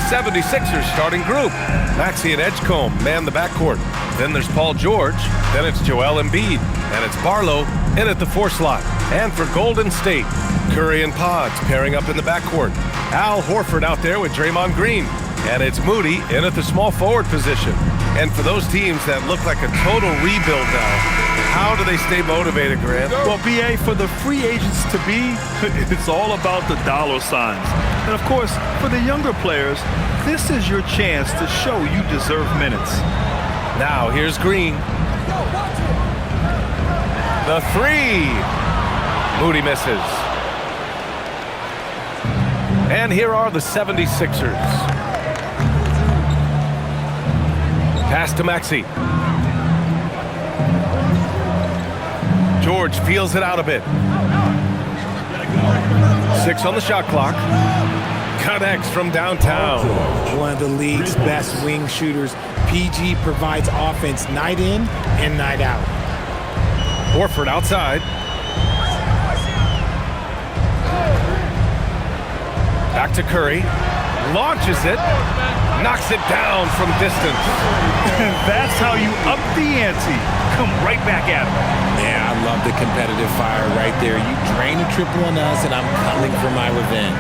76ers starting group. Maxey and Edgecombe man the backcourt. Then there's Paul George. Then it's Joel Embiid. And it's Barlow in at the 4 slot. And for Golden State, Curry and Pods pairing up in the backcourt. Al Horford out there with Draymond Green. And it's Moody in at the small forward position. And for those teams that look like a total rebuild now, how do they stay motivated, Grant? Well, BA, for the free agents to be, it's all about the dollar signs. And of course, for the younger players, this is your chance to show you deserve minutes. Now, here's Green. The 3. Moody misses. And here are the 76ers. Pass to Maxey. George feels it out a bit. 6 on the shot clock. Connects from downtown. One of the league's best wing shooters. PG provides offense night in and night out. Horford outside. Back to Curry. Launches it. Knocks it down from distance. And that's how you up the ante. Come right back at him. Yeah, I love the competitive fire right there. You drain a triple on us, and I'm coming for my revenge.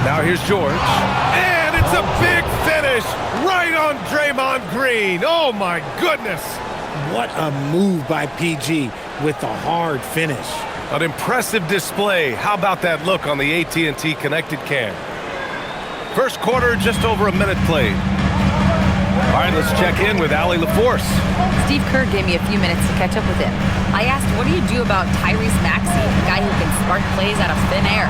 Now here's George. And it's a big finish right on Draymond Green. Oh, my goodness. What a move by PG with the hard finish. An impressive display. How about that look on the AT&T connected cam? First quarter, just over a minute played. All right, let's check in with Allie LaForce. Steve Kerr gave me a few minutes to catch up with him. I asked, what do you do about Tyrese Maxey, a guy who can spark plays out of thin air?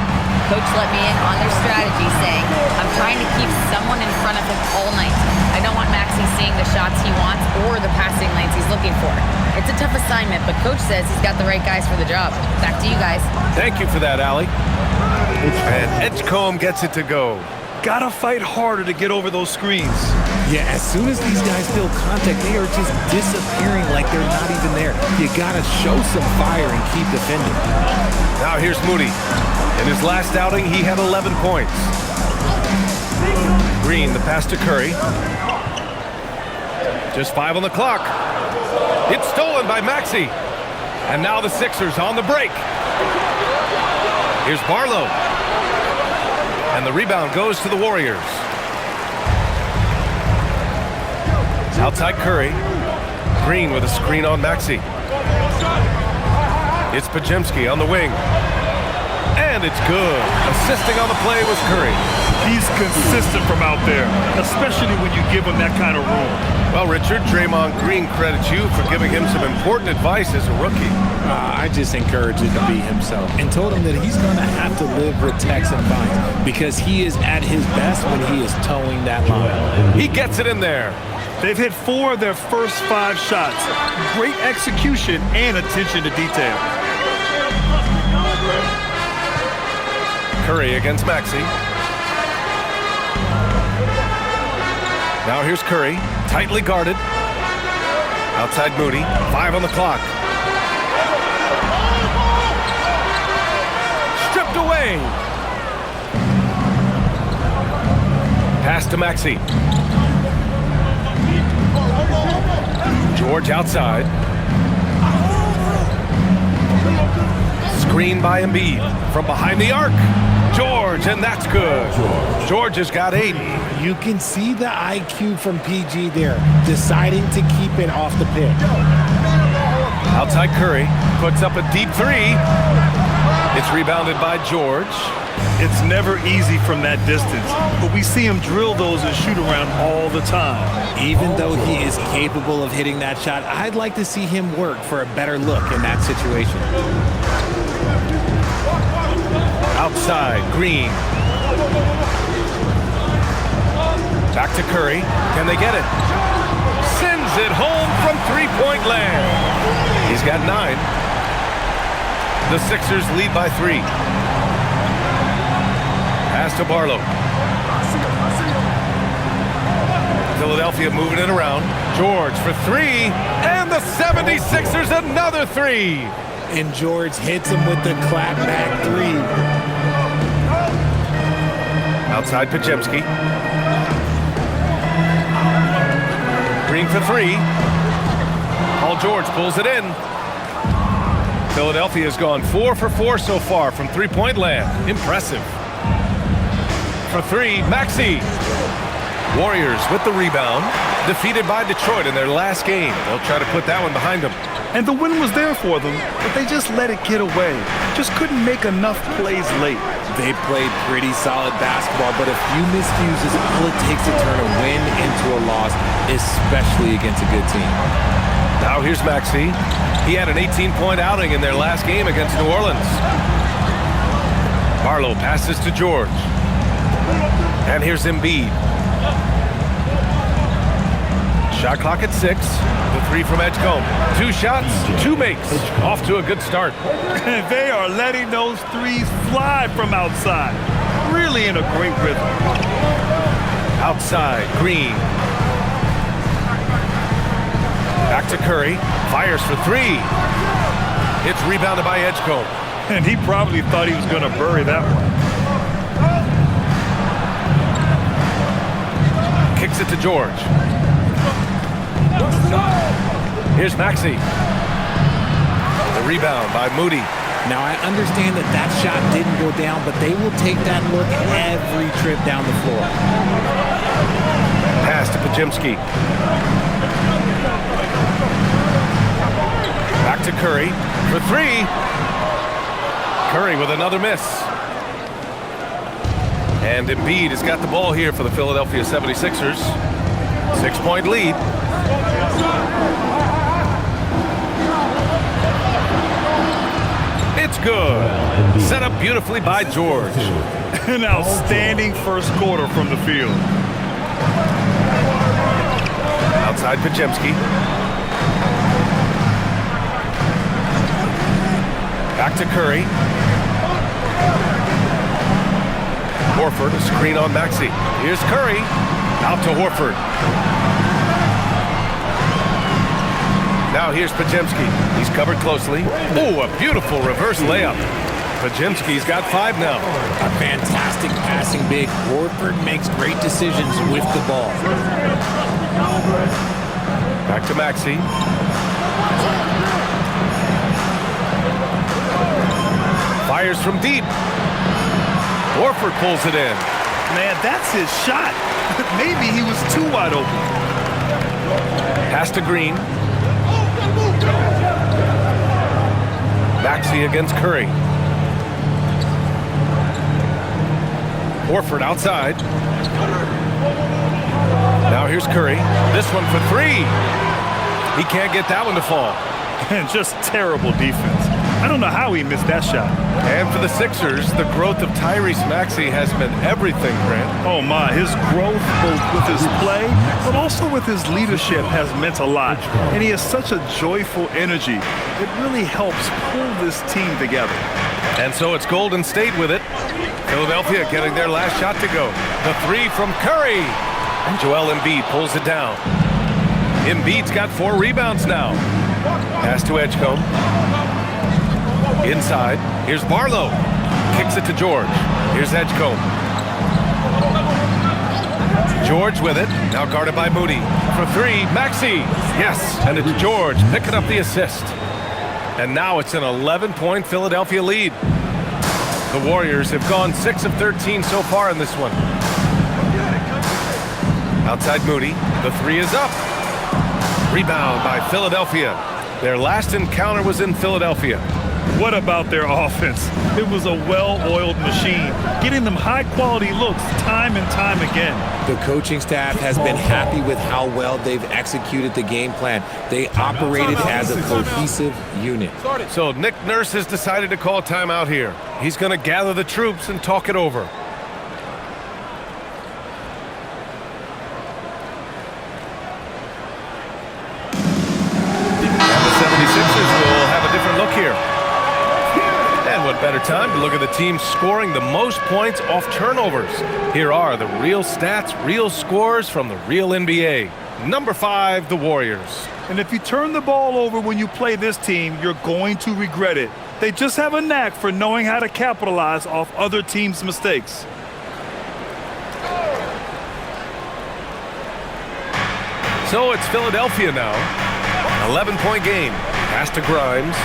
Coach let me in on their strategy, saying, I'm trying to keep someone in front of him all night. I don't want Maxey seeing the shots he wants or the passing lanes he's looking for. It's a tough assignment, but Coach says he's got the right guys for the job. Back to you guys. Thank you for that, Allie. And Edgecombe gets it to go. Gotta fight harder to get over those screens. Yeah, as soon as these guys feel contact, they are just disappearing like they're not even there. You gotta show some fire and keep defending. Now here's Moody. In his last outing, he had 11 points. Green, the pass to Curry. Just 5 on the clock. It's stolen by Maxey. And now the Sixers on the break. Here's Barlow. And the rebound goes to the Warriors. Outside Curry. Green with a screen on Maxey. It's Podziemski on the wing. And it's good. Assisting on the play was Curry. He's consistent from out there, especially when you give him that kind of room. Well, Richard, Draymond Green credits you for giving him some important advice as a rookie. I just encouraged him to be himself and told him that he's going to have to live with Tex and Vines because he is at his best when he is towing that line. He gets it in there. They've hit 4 of their first 5 shots. Great execution and attention to detail. Curry against Maxey. Now here's Curry, tightly guarded. Outside Moody, 5 on the clock. Stripped away. Pass to Maxey. George outside. Screen by Embiid from behind the arc. George, and that's good. George has got 8. You can see the IQ from PG there, deciding to keep it off the pick. Outside Curry, puts up a deep 3. It's rebounded by George. It's never easy from that distance, but we see him drill those and shoot around all the time. Even though he is capable of hitting that shot, I'd like to see him work for a better look in that situation. Outside, Green. Back to Curry. Can they get it? Sends it home from three-point land. He's got 9. The Sixers lead by 3. Pass to Barlow. Philadelphia moving it around. George for 3. And the 76ers another 3. And George hits him with the clapback 3. Outside Podziemski. Looking for three. Paul George pulls it in. Philadelphia has gone 4 for 4 so far from three-point land. Impressive. For three, Maxey. Warriors with the rebound. Defeated by Detroit in their last game. They'll try to put that one behind them. And the win was there for them, but they just let it get away. Just couldn't make enough plays late. They played pretty solid basketball, but a few miscues is all it takes to turn a win into a loss, especially against a good team. Now here's Maxey. He had an 18-point outing in their last game against New Orleans. Barlow passes to George. And here's Embiid. Shot clock at 6. The three from Edgecombe. 2 shots, 2 makes. Off to a good start. And they are letting those threes fly from outside. Really in a great rhythm. Outside, Green. Back to Curry. Fires for 3. It's rebounded by Edgecombe. And he probably thought he was going to bury that one. Kicks it to George. Here's Maxey. The rebound by Moody. Now, I understand that that shot didn't go down, but they will take that look every trip down the floor. Pass to Pajemski. Back to Curry for 3. Curry with another miss. And Embiid has got the ball here for the Philadelphia 76ers. 6-point lead. It's good. Set up beautifully by George. An outstanding first quarter from the field. Outside Pajemski. Back to Curry. Horford, a screen on Maxey. Here's Curry. Out to Horford. Now here's Pajemski. He's covered closely. Oh, a beautiful reverse layup. Pajemski's got 5 now. A fantastic passing big. Horford makes great decisions with the ball. Back to Maxey. Fires from deep. Horford pulls it in. Man, that's his shot. Maybe he was too wide open. Pass to Green. Maxey against Curry. Horford outside. Now here's Curry. This one for 3. He can't get that one to fall. And just terrible defense. I don't know how he missed that shot. And for the Sixers, the growth of Tyrese Maxey has been everything, Grant. Oh my, his growth both with his play, but also with his leadership has meant a lot. And he has such a joyful energy. It really helps pull this team together. And so it's Golden State with it. Philadelphia getting their last shot to go. The 3 from Curry. And Joel Embiid pulls it down. Embiid's got 4 rebounds now. Pass to Edgecombe. Inside, here's Barlow. Kicks it to George. Here's Edgecombe. George with it, now guarded by Moody. For 3, Maxey. Yes, and it's George picking up the assist. And now it's an 11-point Philadelphia lead. The Warriors have gone 6 of 13 so far in this one. Outside Moody, the 3 is up. Rebound by Philadelphia. Their last encounter was in Philadelphia. What about their offense? It was a well-oiled machine, getting them high-quality looks time and time again. The coaching staff has been happy with how well they've executed the game plan. They operated as a cohesive unit. So Nick Nurse has decided to call timeout here. He's going to gather the troops and talk it over. And the 76ers will have a different look here. And what better time to look at the team scoring the most points off turnovers. Here are the real stats, real scores from the real NBA. Number 5, the Warriors. And if you turn the ball over when you play this team, you're going to regret it. They just have a knack for knowing how to capitalize off other teams' mistakes. So it's Philadelphia now. 11-point game. Pass to Grimes.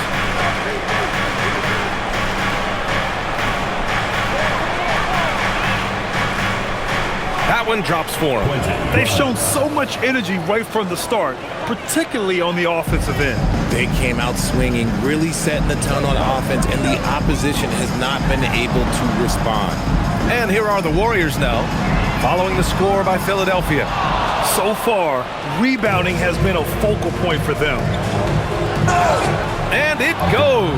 That one drops for him. They've shown so much energy right from the start, particularly on the offensive end. They came out swinging, really setting the tone on offense, and the opposition has not been able to respond. And here are the Warriors now, following the score by Philadelphia. So far, rebounding has been a focal point for them. And it goes.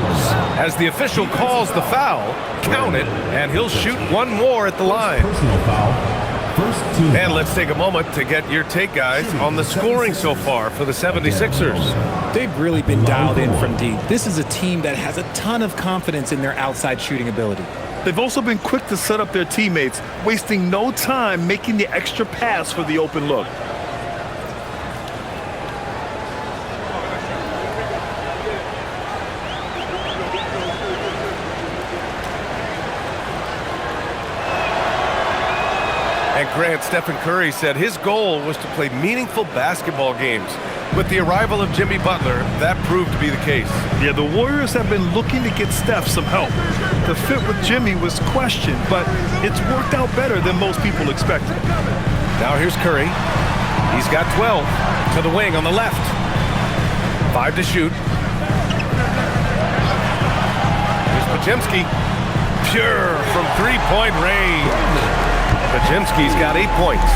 As the official calls the foul, count it, and he'll shoot one more at the line. And let's take a moment to get your take, guys, on the scoring so far for the 76ers. They've really been dialed in from deep. This is a team that has a ton of confidence in their outside shooting ability. They've also been quick to set up their teammates, wasting no time making the extra pass for the open look. And Grant, Stephen Curry said his goal was to play meaningful basketball games. With the arrival of Jimmy Butler, that proved to be the case. Yeah, the Warriors have been looking to get Steph some help. The fit with Jimmy was questioned, but it's worked out better than most people expected. Now here's Curry. He's got 12 to the wing on the left. 5 to shoot. Here's Podziemski. Pure from three-point range. Podziemski's got 8 points.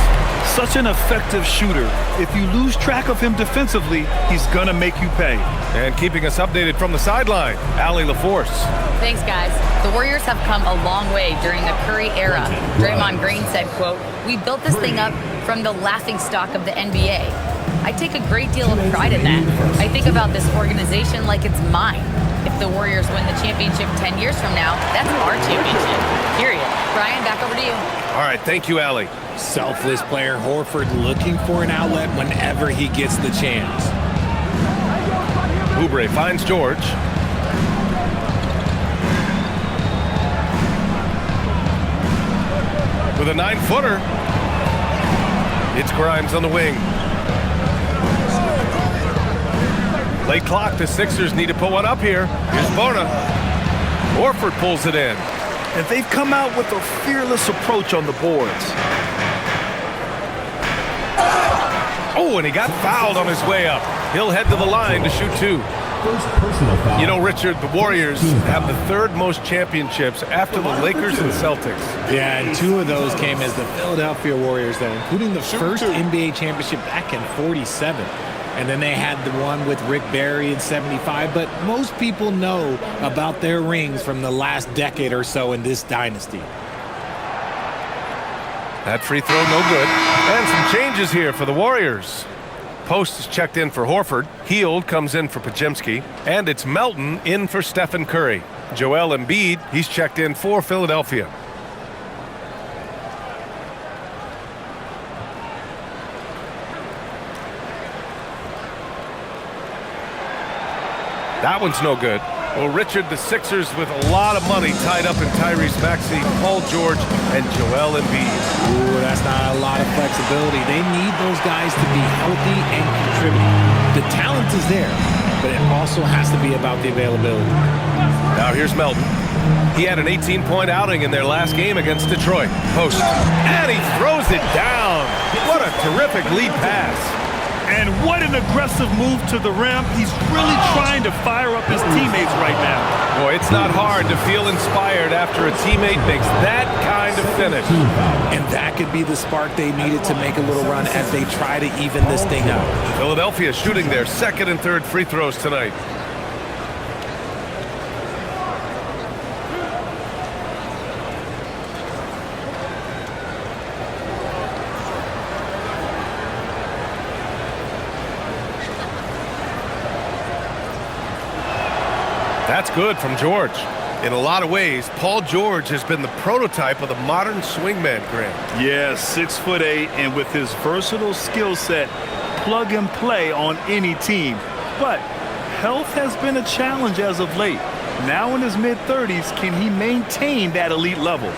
Such an effective shooter. If you lose track of him defensively, he's gonna make you pay. And keeping us updated from the sideline, Allie LaForce. Thanks, guys. The Warriors have come a long way during the Curry era. Draymond Green said, quote, "We built this thing up from the laughingstock of the NBA. I take a great deal of pride in that. I think about this organization like it's mine. If the Warriors win the championship 10 years from now, that's our championship, period." Brian, back over to you. All right, thank you, Allie. Selfless player Horford looking for an outlet whenever he gets the chance. Oubre finds George. With a 9-footer. It's Grimes on the wing. Late clock, the Sixers need to put one up here. Here's Bona. Horford pulls it in. And they've come out with a fearless approach on the boards. Oh, and he got fouled on his way up. He'll head to the line to shoot 2. You know, Richard, the Warriors have the 3rd most championships after the Lakers and Celtics. Yeah, and 2 of those came as the Philadelphia Warriors, though, including the first NBA championship back in '47. And then they had the one with Rick Barry in '75. But most people know about their rings from the last decade or so in this dynasty. That free throw no good. And some changes here for the Warriors. Post is checked in for Horford. Hield comes in for Podziemski. And it's Melton in for Stephen Curry. Joel Embiid, he's checked in for Philadelphia. That one's no good. Well, Richard, the Sixers with a lot of money tied up in Tyrese Maxey, Paul George, and Joel Embiid. Ooh, that's not a lot of flexibility. They need those guys to be healthy and contribute. The talent is there, but it also has to be about the availability. Now here's Melton. He had an 18-point outing in their last game against Detroit. Post. And he throws it down. What a terrific lead pass. And what an aggressive move to the rim. He's really trying to fire up his teammates right now. Boy, it's not hard to feel inspired after a teammate makes that kind of finish. And that could be the spark they needed to make a little run as they try to even this thing out. Philadelphia shooting their 2nd and 3rd free throws tonight. That's good from George. In a lot of ways, Paul George has been the prototype of the modern swingman, Grant. Yeah, 6'8", and with his versatile skill set, plug and play on any team. But health has been a challenge as of late. Now in his mid-30s, can he maintain that elite level?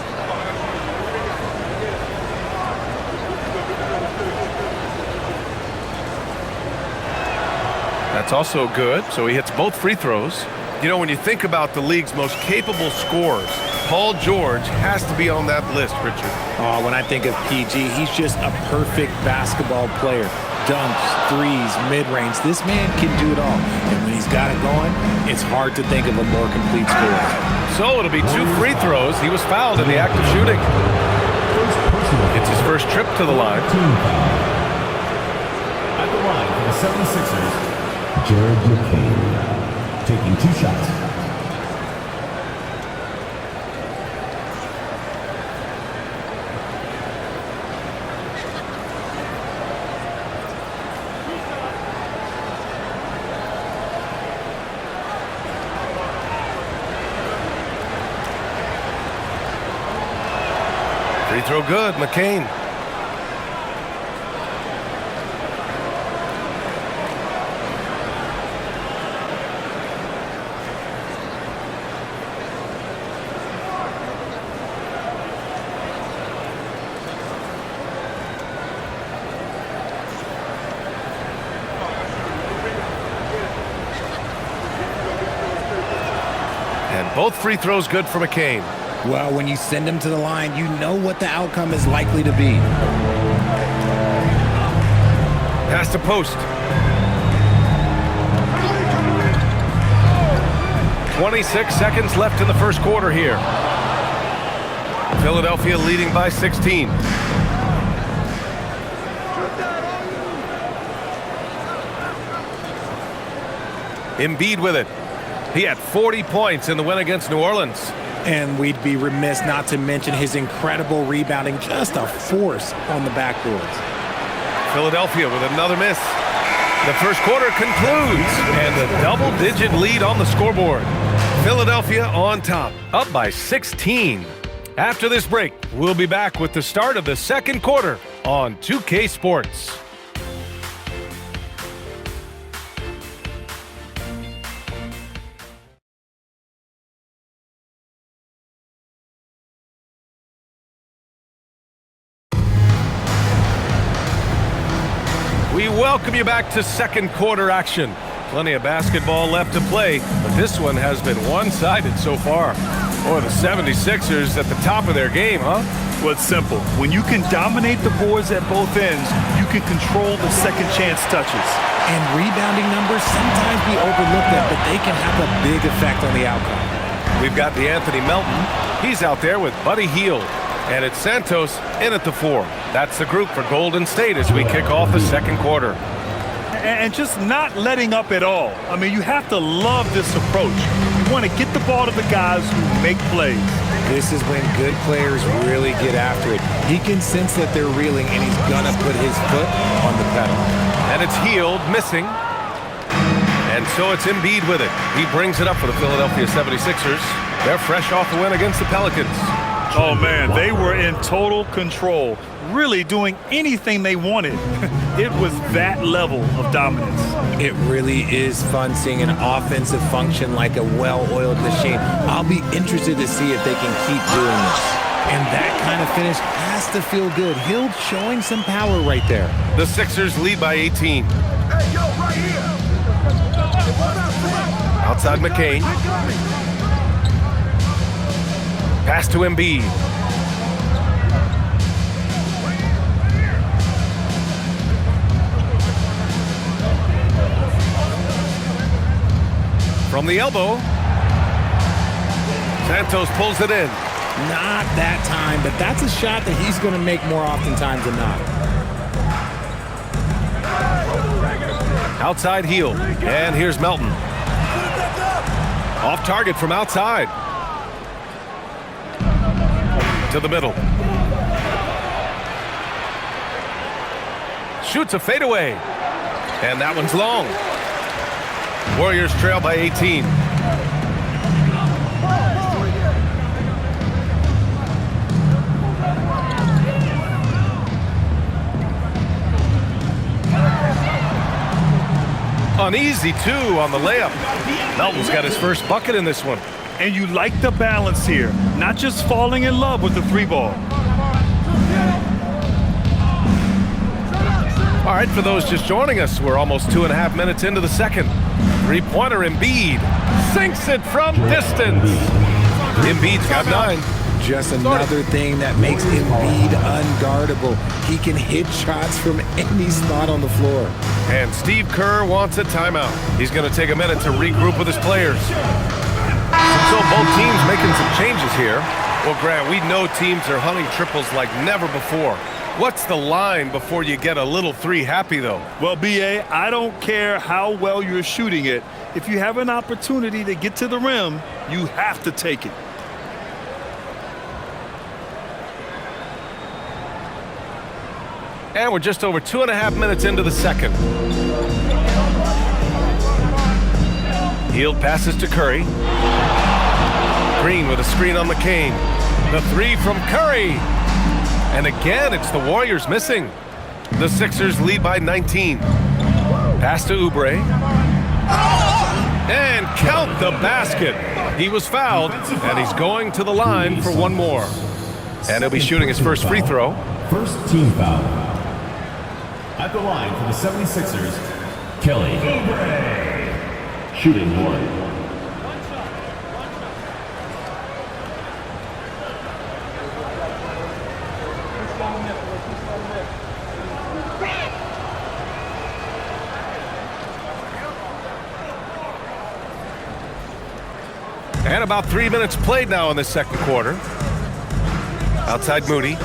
That's also good. So he hits both free throws. You know, when you think about the league's most capable scorers, Paul George has to be on that list, Richard. Oh, when I think of PG, he's just a perfect basketball player. Dunks, threes, mid-range. This man can do it all. And when he's got it going, it's hard to think of a more complete scorer. So it'll be 2 free throws. He was fouled in the act of shooting. It's his first trip to the line. At the line for the 76ers, Jared McCain, taking 2 shots. Free throw good, McCain. And both free throws good for McCain. Well, when you send him to the line, you know what the outcome is likely to be. Pass to post. 26 seconds left in the first quarter here. Philadelphia leading by 16. Embiid with it. He had 40 points in the win against New Orleans. And we'd be remiss not to mention his incredible rebounding, just a force on the backboards. Philadelphia with another miss. The first quarter concludes, and a double-digit lead on the scoreboard. Philadelphia on top, up by 16. After this break, we'll be back with the start of the second quarter on 2K Sports. We welcome you back to second quarter action. Plenty of basketball left to play, but this one has been one-sided so far. Boy, the 76ers at the top of their game, huh? Well, it's simple. When you can dominate the boards at both ends, you can control the second chance touches. And rebounding numbers sometimes be overlooked at, but they can have a big effect on the outcome. We've got the Anthony Melton. He's out there with Buddy Hield. And it's Santos in at the 4. That's the group for Golden State as we kick off the second quarter. And just not letting up at all. I mean, you have to love this approach. You want to get the ball to the guys who make plays. This is when good players really get after it. He can sense that they're reeling, and he's going to put his foot on the pedal. And it's Hield missing. And so it's Embiid with it. He brings it up for the Philadelphia 76ers. They're fresh off the win against the Pelicans. Oh, man, they were in total control, really doing anything they wanted. It was that level of dominance. It really is fun seeing an offensive function like a well-oiled machine. I'll be interested to see if they can keep doing this. And that kind of finish has to feel good. Hill showing some power right there. The Sixers lead by 18. Hey, yo, right here. Outside McCain. Pass to Embiid. From the elbow. Santos pulls it in. Not that time, but that's a shot that he's going to make more oftentimes than not. Outside Hield. And here's Melton. Off target from outside. To the middle. Shoots a fadeaway. And that one's long. Warriors trail by 18. Uneasy, too, on the layup. Melton's got his first bucket in this one. And you like the balance here, not just falling in love with the 3 ball. All right, for those just joining us, we're almost 2.5 minutes into the second. Three-pointer Embiid sinks it from distance. Embiid's got 9. Just another thing that makes Embiid unguardable. He can hit shots from any spot on the floor. And Steve Kerr wants a timeout. He's going to take a minute to regroup with his players. So both teams making some changes here. Well, Grant, we know teams are hunting triples like never before. What's the line before you get a little three happy, though? Well, B.A., I don't care how well you're shooting it. If you have an opportunity to get to the rim, you have to take it. And we're just over 2.5 minutes into the second. Hield passes to Curry. Green with a screen on McCain. The three from Curry. And again, it's the Warriors missing. The Sixers lead by 19. Pass to Oubre. And count the basket. He was fouled, and he's going to the line for one more. And he'll be shooting his first free throw. First team foul. At the line for the 76ers, Kelly. Shooting 1. And about 3 minutes played now in the second quarter. Outside Moody.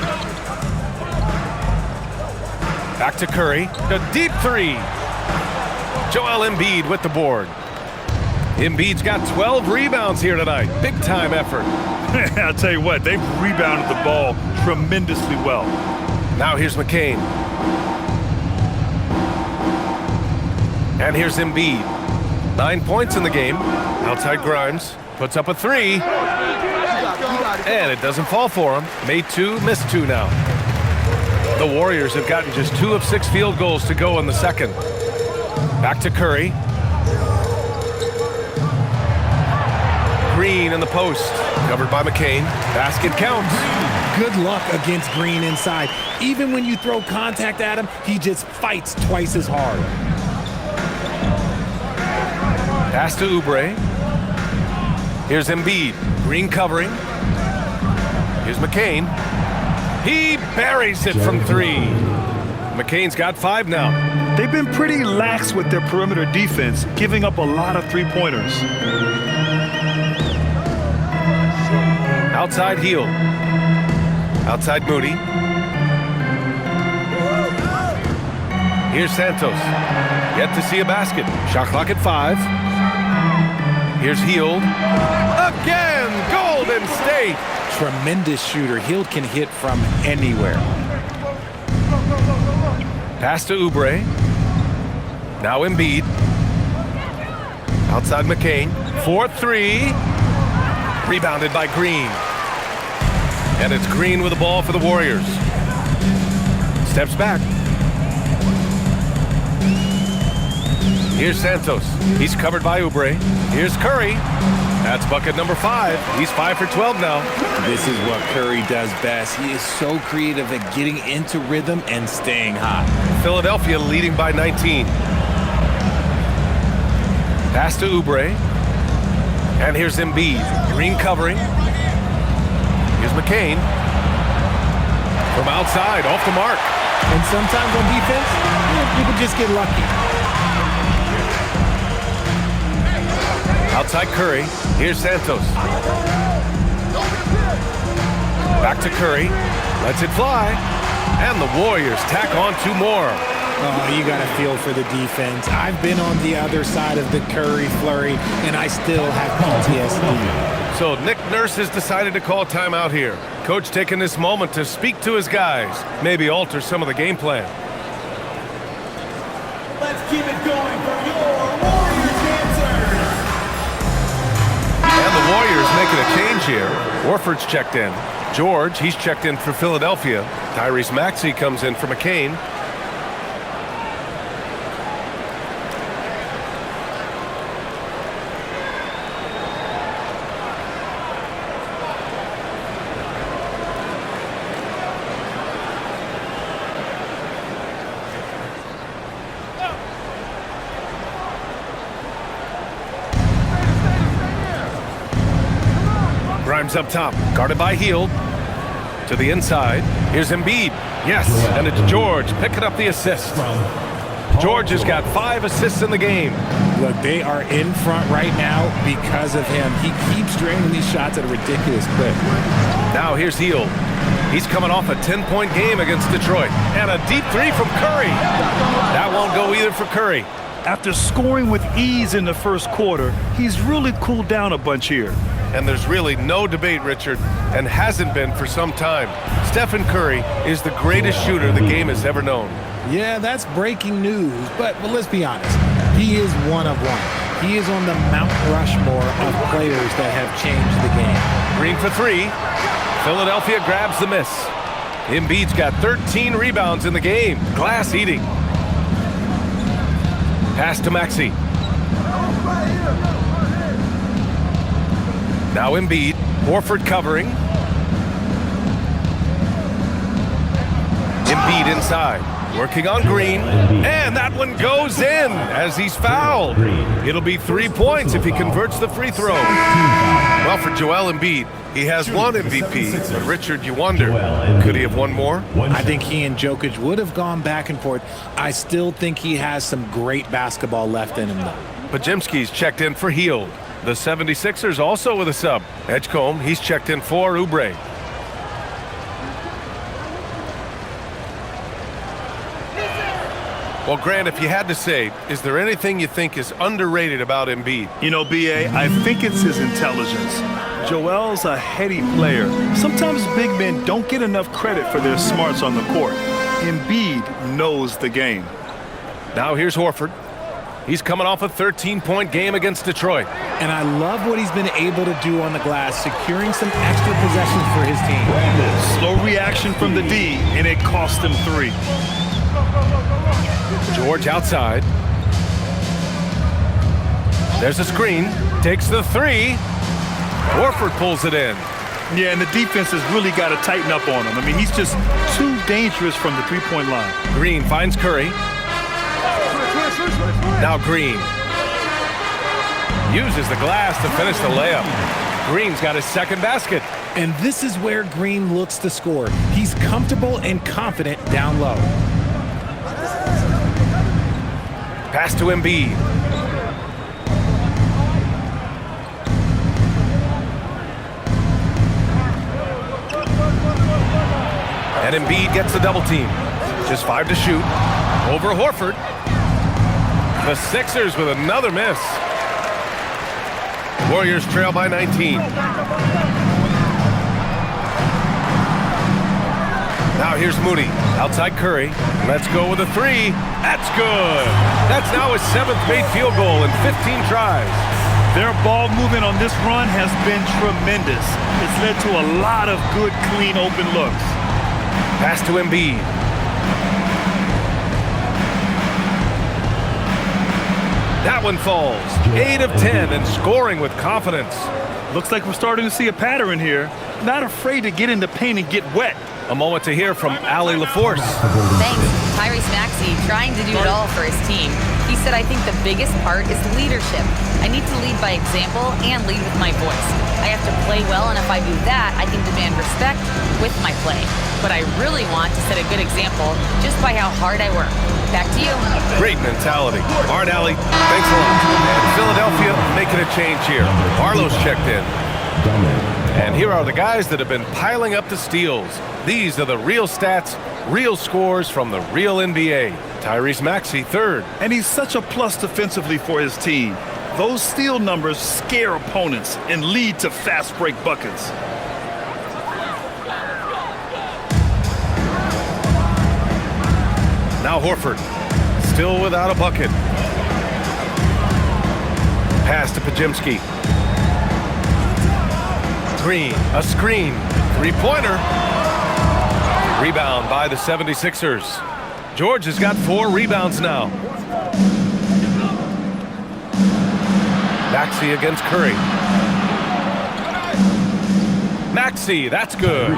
Back to Curry. A deep three. Joel Embiid with the board. Embiid's got 12 rebounds here tonight. Big time effort. I'll tell you what, they've rebounded the ball tremendously well. Now here's McCain. And here's Embiid. 9 points in the game. Outside Grimes. Puts up a three. And it doesn't fall for him. Made 2, missed 2 now. The Warriors have gotten just 2 of 6 field goals to go in the second. Back to Curry. Green in the post. Covered by McCain. Basket counts. Good luck against Green inside. Even when you throw contact at him, he just fights twice as hard. Pass to Oubre. Here's Embiid. Green covering. Here's McCain. He buries it from 3. McCain's got 5 now. They've been pretty lax with their perimeter defense, giving up a lot of three-pointers. Outside Hield. Outside Moody. Here's Santos. Yet to see a basket. Shot clock at 5. Here's Hield. Again, Golden State. Tremendous shooter. Hield can hit from anywhere. Pass to Oubre. Now Embiid. Outside McCain. 4-3. Rebounded by Green. And it's Green with the ball for the Warriors. Steps back. Here's Santos. He's covered by Oubre. Here's Curry. That's bucket number 5. He's 5 for 12 now. This is what Curry does best. He is so creative at getting into rhythm and staying hot. Philadelphia leading by 19. Pass to Oubre. And here's Embiid. Green covering. Here's McCain. From outside, off the mark. And sometimes on defense, people just get lucky. Outside Curry. Here's Santos. Back to Curry. Lets it fly. And the Warriors tack on 2 more. Oh, you got to feel for the defense. I've been on the other side of the Curry flurry, and I still have PTSD. So Nick Nurse has decided to call timeout here. Coach taking this moment to speak to his guys. Maybe alter some of the game plan. Let's keep it going for your Warriors dancers. And the Warriors making a change here. Horford's checked in. George, he's checked in for Philadelphia. Tyrese Maxey comes in for McCain. Grimes up top, guarded by Hield. To the inside, here's Embiid. Yes, and it's George picking up the assist. George has got 5 assists in the game. Look, they are in front right now because of him. He keeps draining these shots at a ridiculous clip. Now here's Hield. He's coming off a 10-point game against Detroit. And a deep 3 from Curry. That won't go either for Curry. After scoring with ease in the first quarter, he's really cooled down a bunch here. And there's really no debate, Richard, and hasn't been for some time. Stephen Curry is the greatest shooter the game has ever known. Yeah, that's breaking news, but let's be honest. He is one of one. He is on the Mount Rushmore of players that have changed the game. Green for 3. Philadelphia grabs the miss. Embiid's got 13 rebounds in the game. Glass eating. Pass to Maxey. Now Embiid. Horford covering. Embiid inside. Working on Green. And that one goes in as he's fouled. It'll be 3 points if he converts the free throw. Well, for Joel Embiid, he has one MVP. But Richard, you wonder, could he have won more? I think he and Jokic would have gone back and forth. I still think he has some great basketball left in him, though. Pajimski's checked in for Hield. The 76ers also with a sub. Edgecombe, he's checked in for Oubre. Well, Grant, if you had to say, is there anything you think is underrated about Embiid? You know, B.A., I think it's his intelligence. Joel's a heady player. Sometimes big men don't get enough credit for their smarts on the court. Embiid knows the game. Now here's Horford. He's coming off a 13-point game against Detroit. And I love what he's been able to do on the glass, securing some extra possessions for his team. Slow reaction from the D, and it cost him 3. George outside. There's a screen. Takes the 3. Horford pulls it in. Yeah, and the defense has really got to tighten up on him. I mean, he's just too dangerous from the three-point line. Green finds Curry. Now Green uses the glass to finish the layup. Green's got his second basket. And this is where Green looks to score. He's comfortable and confident down low. Pass to Embiid. And Embiid gets the double team. Just 5 to shoot. Over Horford. The Sixers with another miss. Warriors trail by 19. Now here's Moody. Outside Curry. Let's go with a 3. That's good. That's now his 7th made field goal in 15 tries. Their ball movement on this run has been tremendous. It's led to a lot of good, clean, open looks. Pass to Embiid. That one falls. 8 of 10 and scoring with confidence. Looks like we're starting to see a pattern here. Not afraid to get in the paint and get wet. A moment to hear from Allie LaForce. Thanks. Tyrese Maxey trying to do it all for his team. He said, I think the biggest part is leadership. I need to lead by example and lead with my voice. I have to play well, and if I do that, I can demand respect with my play. But I really want to set a good example just by how hard I work. Back to you. Great mentality. All right, Allie, thanks a lot. And Philadelphia making a change here. Barlow's checked in. And here are the guys that have been piling up the steals. These are the real stats, real scores from the real NBA. Tyrese Maxey, 3rd. And he's such a plus defensively for his team. Those steal numbers scare opponents and lead to fast break buckets. Now Horford, still without a bucket. Pass to Pajimski. Green, a screen, 3-pointer. Rebound by the 76ers. George has got 4 rebounds now. Maxey against Curry. Maxey, that's good.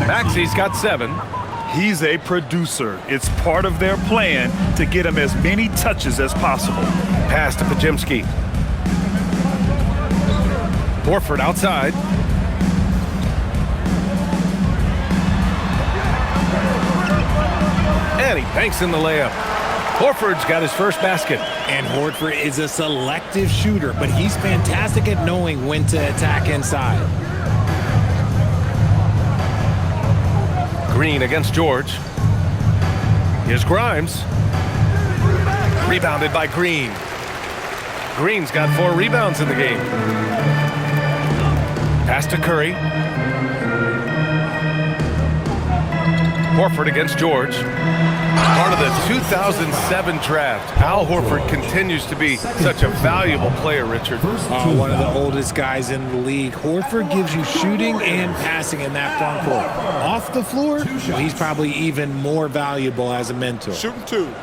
Maxey's got 7. He's a producer. It's part of their plan to get him as many touches as possible. Pass to Pajimski. Horford outside. And he banks in the layup. Horford's got his first basket. And Horford is a selective shooter, but he's fantastic at knowing when to attack inside. Green against George. Here's Grimes. Rebounded by Green. Green's got 4 rebounds in the game. Pass to Curry. Horford against George. Part of the 2007 draft. Al Horford continues to be such a valuable player, Richard. One of the oldest guys in the league. Horford gives you shooting and passing in that front court. Off the floor, well, he's probably even more valuable as a mentor. Shooting 2.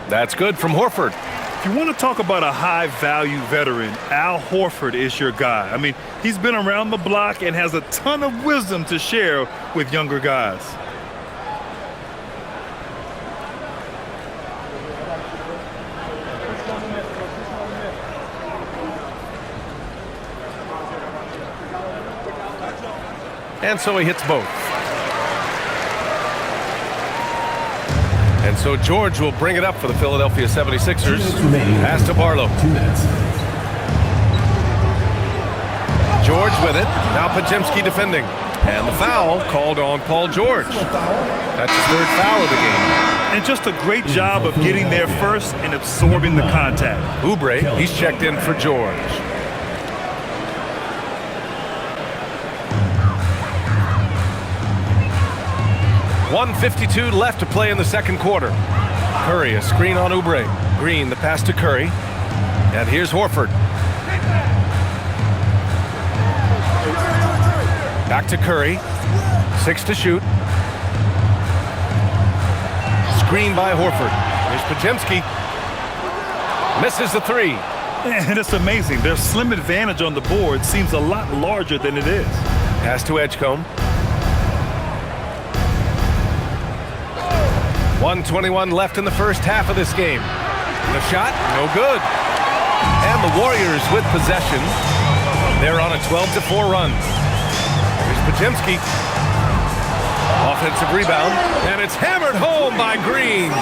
That's good from Horford. If you want to talk about a high-value veteran, Al Horford is your guy. I mean, he's been around the block and has a ton of wisdom to share with younger guys. And so he hits both. And so George will bring it up for the Philadelphia 76ers. Pass to Barlow. 2 minutes. George with it. Now Podziemski defending. And the foul called on Paul George. That's his 3rd foul of the game. And just a great job of getting there first and absorbing the contact. Oubre, he's checked in for George. .152 left to play in the second quarter. Curry, a screen on Oubre. Green, the pass to Curry. And here's Horford. Back to Curry. 6 to shoot. Screen by Horford. Here's Podziemski. Misses the 3. And it's amazing. Their slim advantage on the board seems a lot larger than it is. Pass to Edgecombe. 1:21 left in the first half of this game. The shot, no good. And the Warriors with possession. They're on a 12-4 run. Here's Podziemski. Offensive rebound, and it's hammered home by Green.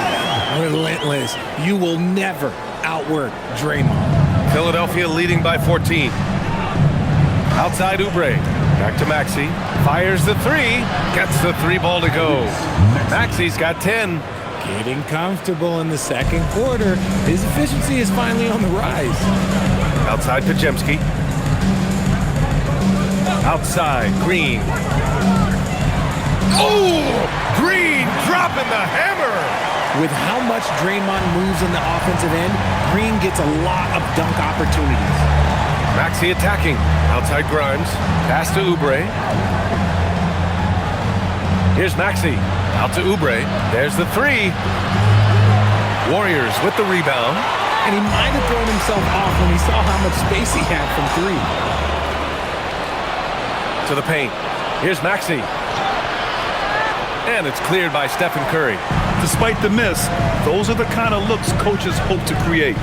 Relentless. You will never outwork Draymond. Philadelphia leading by 14. Outside Oubre. Back to Maxey. Fires the 3. Gets the 3 ball to go. Maxey's got 10. Getting comfortable in the second quarter. His efficiency is finally on the rise. Outside Podziemski. Outside Green. Oh! Green dropping the hammer! With how much Draymond moves in the offensive end, Green gets a lot of dunk opportunities. Maxey attacking. Outside Grimes. Pass to Oubre. Here's Maxey. Out to Oubre. There's the 3. Warriors with the rebound. And he might have thrown himself off when he saw how much space he had from 3. To the paint. Here's Maxey. And it's cleared by Stephen Curry. Despite the miss, those are the kind of looks coaches hope to create.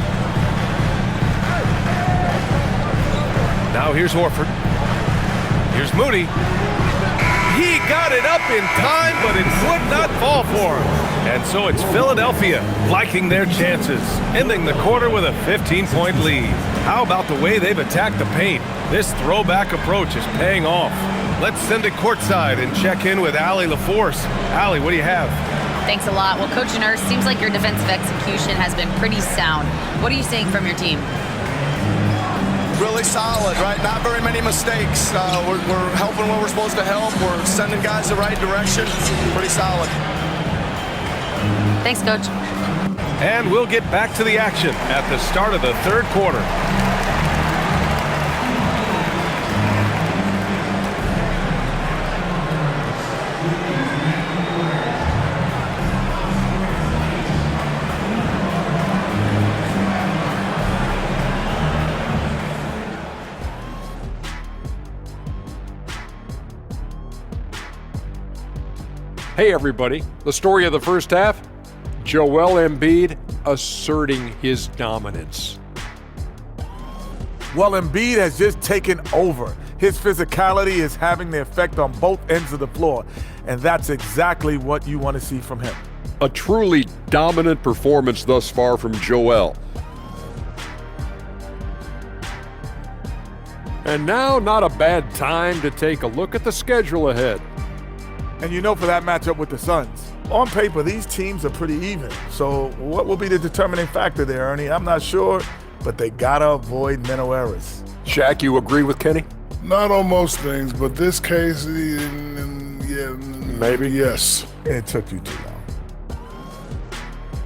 Now here's Horford. Here's Moody. He got it up in time, but it would not fall for him. And so it's Philadelphia liking their chances, ending the quarter with a 15-point lead. How about the way they've attacked the paint? This throwback approach is paying off. Let's send it courtside and check in with Allie LaForce. Allie, what do you have? Thanks a lot. Well, Coach Nurse, seems like your defensive execution has been pretty sound. What are you seeing from your team? Really solid, right? Not very many mistakes. We're helping where we're supposed to help. We're sending guys the right direction. Pretty solid. Thanks, Coach. And we'll get back to the action at the start of the third quarter. Hey everybody, the story of the first half, Joel Embiid, asserting his dominance. Well, Embiid has just taken over. His physicality is having the effect on both ends of the floor, and that's exactly what you want to see from him. A truly dominant performance thus far from Joel. And now, not a bad time to take a look at the schedule ahead. And you know, for that matchup with the Suns, on paper, these teams are pretty even. So what will be the determining factor there, Ernie? I'm not sure, but they gotta avoid mental errors. Shaq, you agree with Kenny? Not on most things, but this case, yeah, maybe. Yes. It took you too long.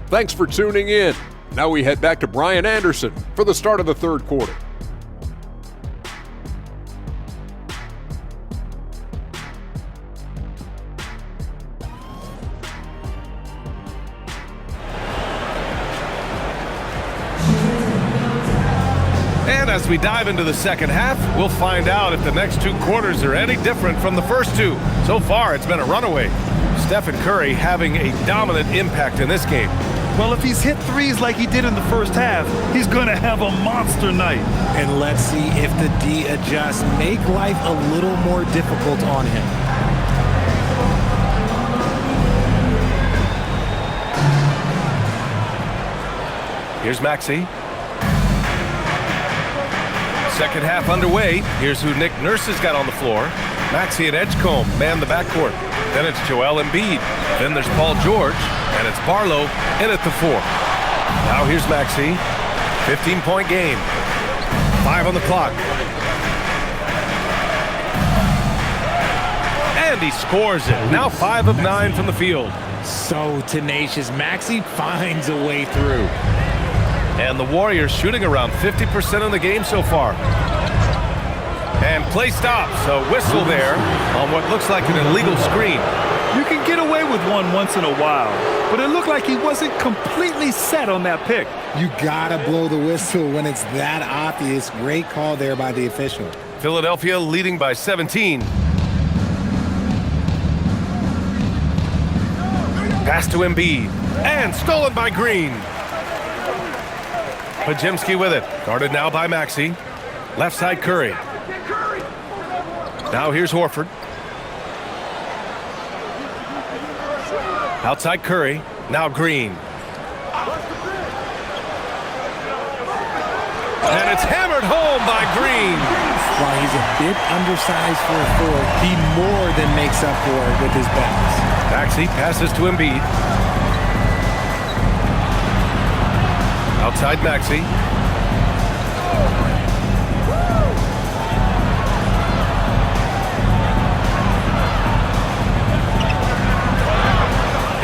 Thanks for tuning in. Now we head back to Brian Anderson for the start of the third quarter. And as we dive into the second half, we'll find out if the next two quarters are any different from the first two. So far, it's been a runaway. Stephen Curry having a dominant impact in this game. Well, if he's hit threes like he did in the first half, he's going to have a monster night. And let's see if the D adjusts, make life a little more difficult on him. Here's Maxey. Second half underway. Here's who Nick Nurse has got on the floor. Maxey and Edgecombe man the backcourt. Then it's Joel Embiid. Then there's Paul George. And it's Barlow in at the 4. Now here's Maxey. 15-point game. 5 on the clock. And he scores it. Now 5 of 9 from the field. So tenacious. Maxey finds a way through. And the Warriors shooting around 50% in the game so far. And play stops. A whistle there on what looks like an illegal screen. You can get away with one once in a while, but it looked like he wasn't completely set on that pick. You gotta blow the whistle when it's that obvious. Great call there by the official. Philadelphia leading by 17. Pass to Embiid. And stolen by Green. Pajemski with it. Guarded now by Maxey. Left side Curry. Now here's Horford. Outside Curry. Now Green. And it's hammered home by Green. While he's a bit undersized for a forward, he more than makes up for it with his bounce. Maxey passes to Embiid. Outside Maxey.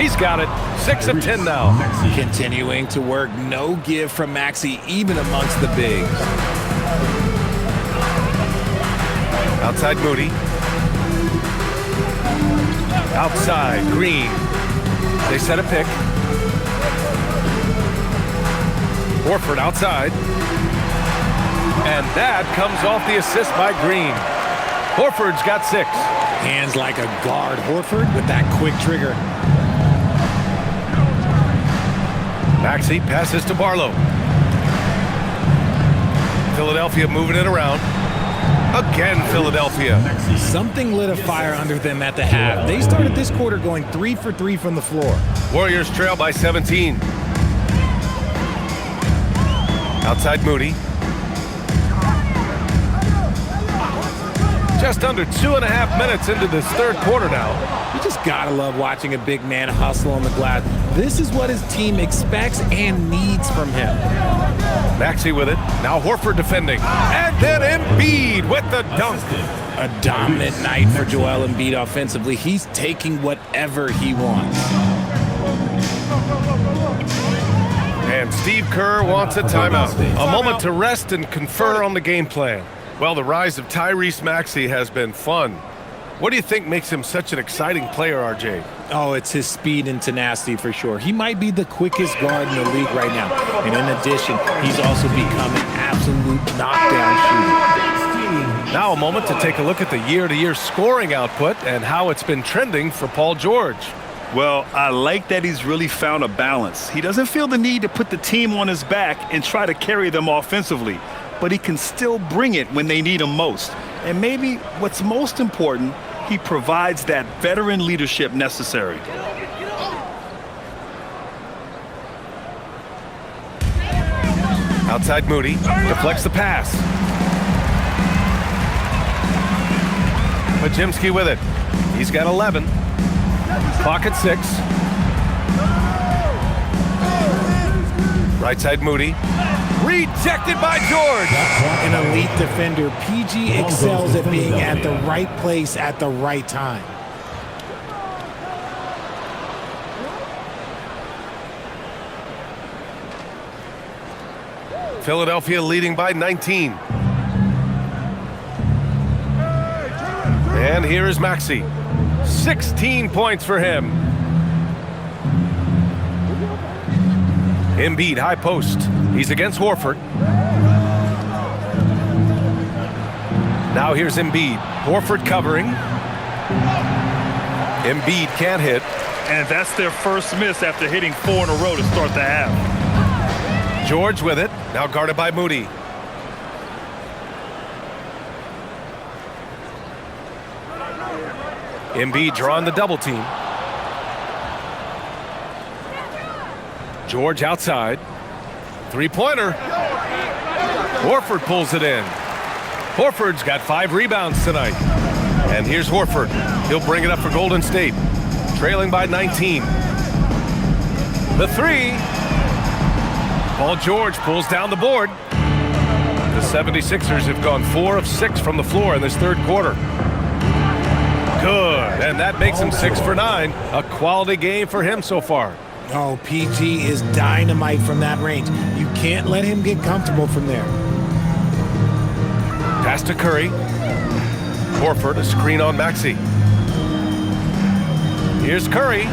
He's got it. 6 of 10 now. Continuing to work. No give from Maxey, even amongst the bigs. Outside Moody. Outside Green. They set a pick. Horford outside. And that comes off the assist by Green. Horford's got 6. Hands like a guard. Horford with that quick trigger. Maxey passes to Barlow. Philadelphia moving it around. Again, Philadelphia. Something lit a fire under them at the half. They started this quarter going 3 for 3 from the floor. Warriors trail by 17. Outside Moody. Just under 2.5 minutes into this third quarter now. You just gotta love watching a big man hustle on the glass. This is what his team expects and needs from him. Maxey with it. Now Horford defending. And then Embiid with the dunk. A dominant night for Joel Embiid offensively. He's taking whatever he wants. And Steve Kerr wants a timeout. A moment to rest and confer on the game plan. Well, the rise of Tyrese Maxey has been fun. What do you think makes him such an exciting player, RJ? Oh, it's his speed and tenacity for sure. He might be the quickest guard in the league right now. And in addition, he's also become an absolute knockdown shooter. Now a moment to take a look at the year-to-year scoring output and how it's been trending for Paul George. Well, I like that he's really found a balance. He doesn't feel the need to put the team on his back and try to carry them offensively, but he can still bring it when they need him most. And maybe what's most important, he provides that veteran leadership necessary. Outside Moody, deflects the pass. Pajimski with it. He's got 11. Clock at 6. Right side Moody. Rejected by George. An elite defender. PG excels at being at the right place at the right time. Philadelphia leading by 19. And here is Maxey. 16 points for him. Embiid, high post. He's against Horford. Now here's Embiid. Horford covering. Embiid can't hit. And that's their first miss after hitting 4 in a row to start the half. George with it. Now guarded by Moody. Embiid drawing the double team. George outside. Three-pointer. Horford pulls it in. Horford's got 5 rebounds tonight. And here's Horford. He'll bring it up for Golden State. Trailing by 19. The 3. Paul George pulls down the board. The 76ers have gone 4 of 6 from the floor in this third quarter. Good, and that makes him 6 for 9. A quality game for him so far. Oh, PG is dynamite from that range. You can't let him get comfortable from there. Pass to Curry. Horford, a screen on Maxey. Here's Curry.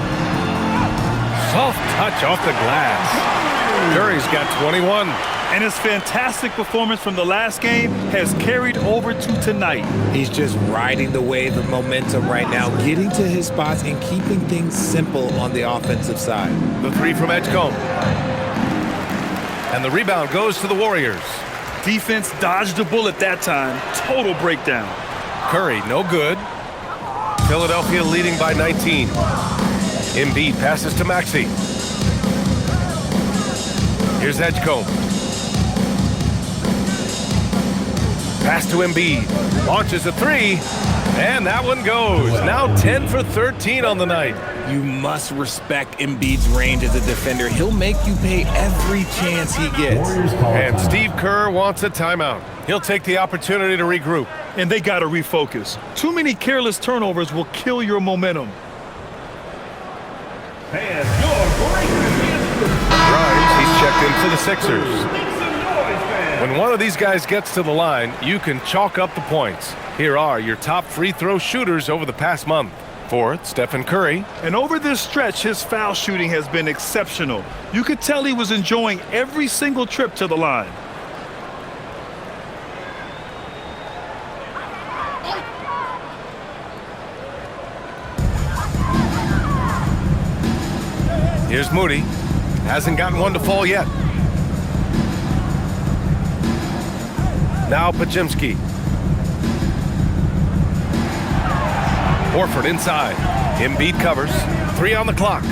Soft touch off the glass. Curry's got 21. And his fantastic performance from the last game has carried over to tonight. He's just riding the wave of momentum right now, getting to his spots and keeping things simple on the offensive side. The 3 from Edgecombe. And the rebound goes to the Warriors. Defense dodged a bullet that time. Total breakdown. Curry, no good. Philadelphia leading by 19. Embiid passes to Maxey. Here's Edgecombe. Pass to Embiid. Launches a 3. And that one goes. Now 10 for 13 on the night. You must respect Embiid's range as a defender. He'll make you pay every chance he gets. And Steve Kerr wants a timeout. He'll take the opportunity to regroup. And they got to refocus. Too many careless turnovers will kill your momentum. Grimes, he's checked in for the Sixers. When one of these guys gets to the line, you can chalk up the points. Here are your top free throw shooters over the past month. 4th, Stephen Curry. And over this stretch, his foul shooting has been exceptional. You could tell he was enjoying every single trip to the line. Here's Moody. Hasn't gotten one to fall yet. Now Pajimski. Horford inside. Embiid covers. 3 on the clock.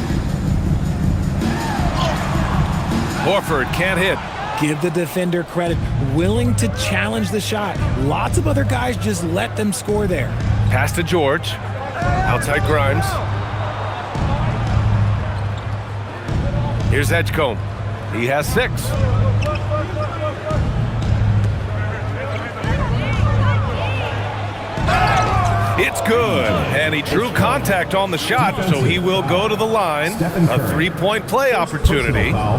Horford can't hit. Give the defender credit. Willing to challenge the shot. Lots of other guys just let them score there. Pass to George. Outside Grimes. Here's Edgecombe. He has 6. It's good. And he drew contact on the shot, so he will go to the line. A 3-point play opportunity. All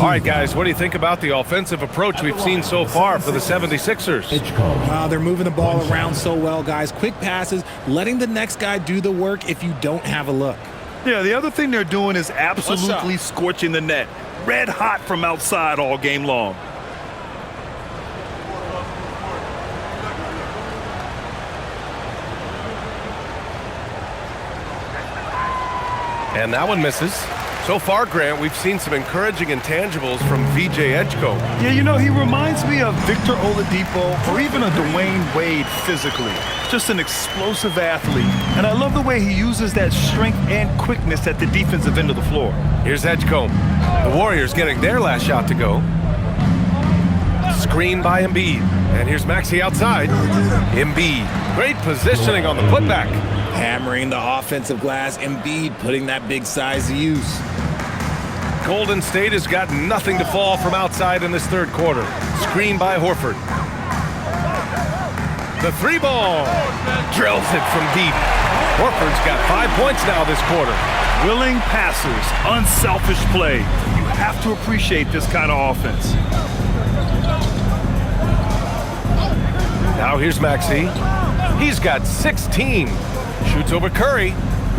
right, guys, what do you think about the offensive approach we've seen so far for the 76ers? Wow, they're moving the ball around so well, guys. Quick passes, letting the next guy do the work if you don't have a look. Yeah, the other thing they're doing is absolutely scorching the net. Red hot from outside all game long. And that one misses. So far, Grant, we've seen some encouraging intangibles from VJ Edgecombe. Yeah, you know, he reminds me of Victor Oladipo or even a Dwayne Wade physically. Just an explosive athlete. And I love the way he uses that strength and quickness at the defensive end of the floor. Here's Edgecombe. The Warriors getting their last shot to go. Screen by Embiid. And here's Maxey outside. Embiid. Great positioning on the putback. Hammering the offensive glass. Embiid putting that big size to use. Golden State has got nothing to fall from outside in this third quarter. Screen by Horford. The three ball. Drills it from deep. Horford's got 5 points now this quarter. Willing passers, unselfish play. You have to appreciate this kind of offense. Now here's Maxey. He's got 16. Shoots over Curry.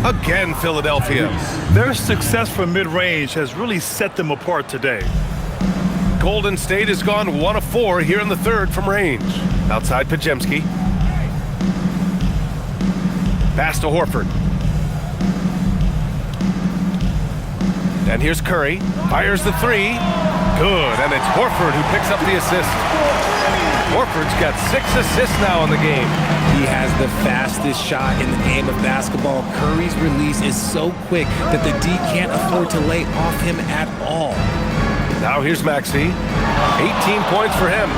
Again, Philadelphia. Their success from mid-range has really set them apart today. Golden State has gone 1 of 4 here in the third from range. Outside Pajemski. Pass to Horford. And here's Curry. Fires the three. Good, and it's Horford who picks up the assist. Horford's got 6 assists now in the game. He has the fastest shot in the game of basketball. Curry's release is so quick that the D can't afford to lay off him at all. Now here's Maxey. 18 points for him.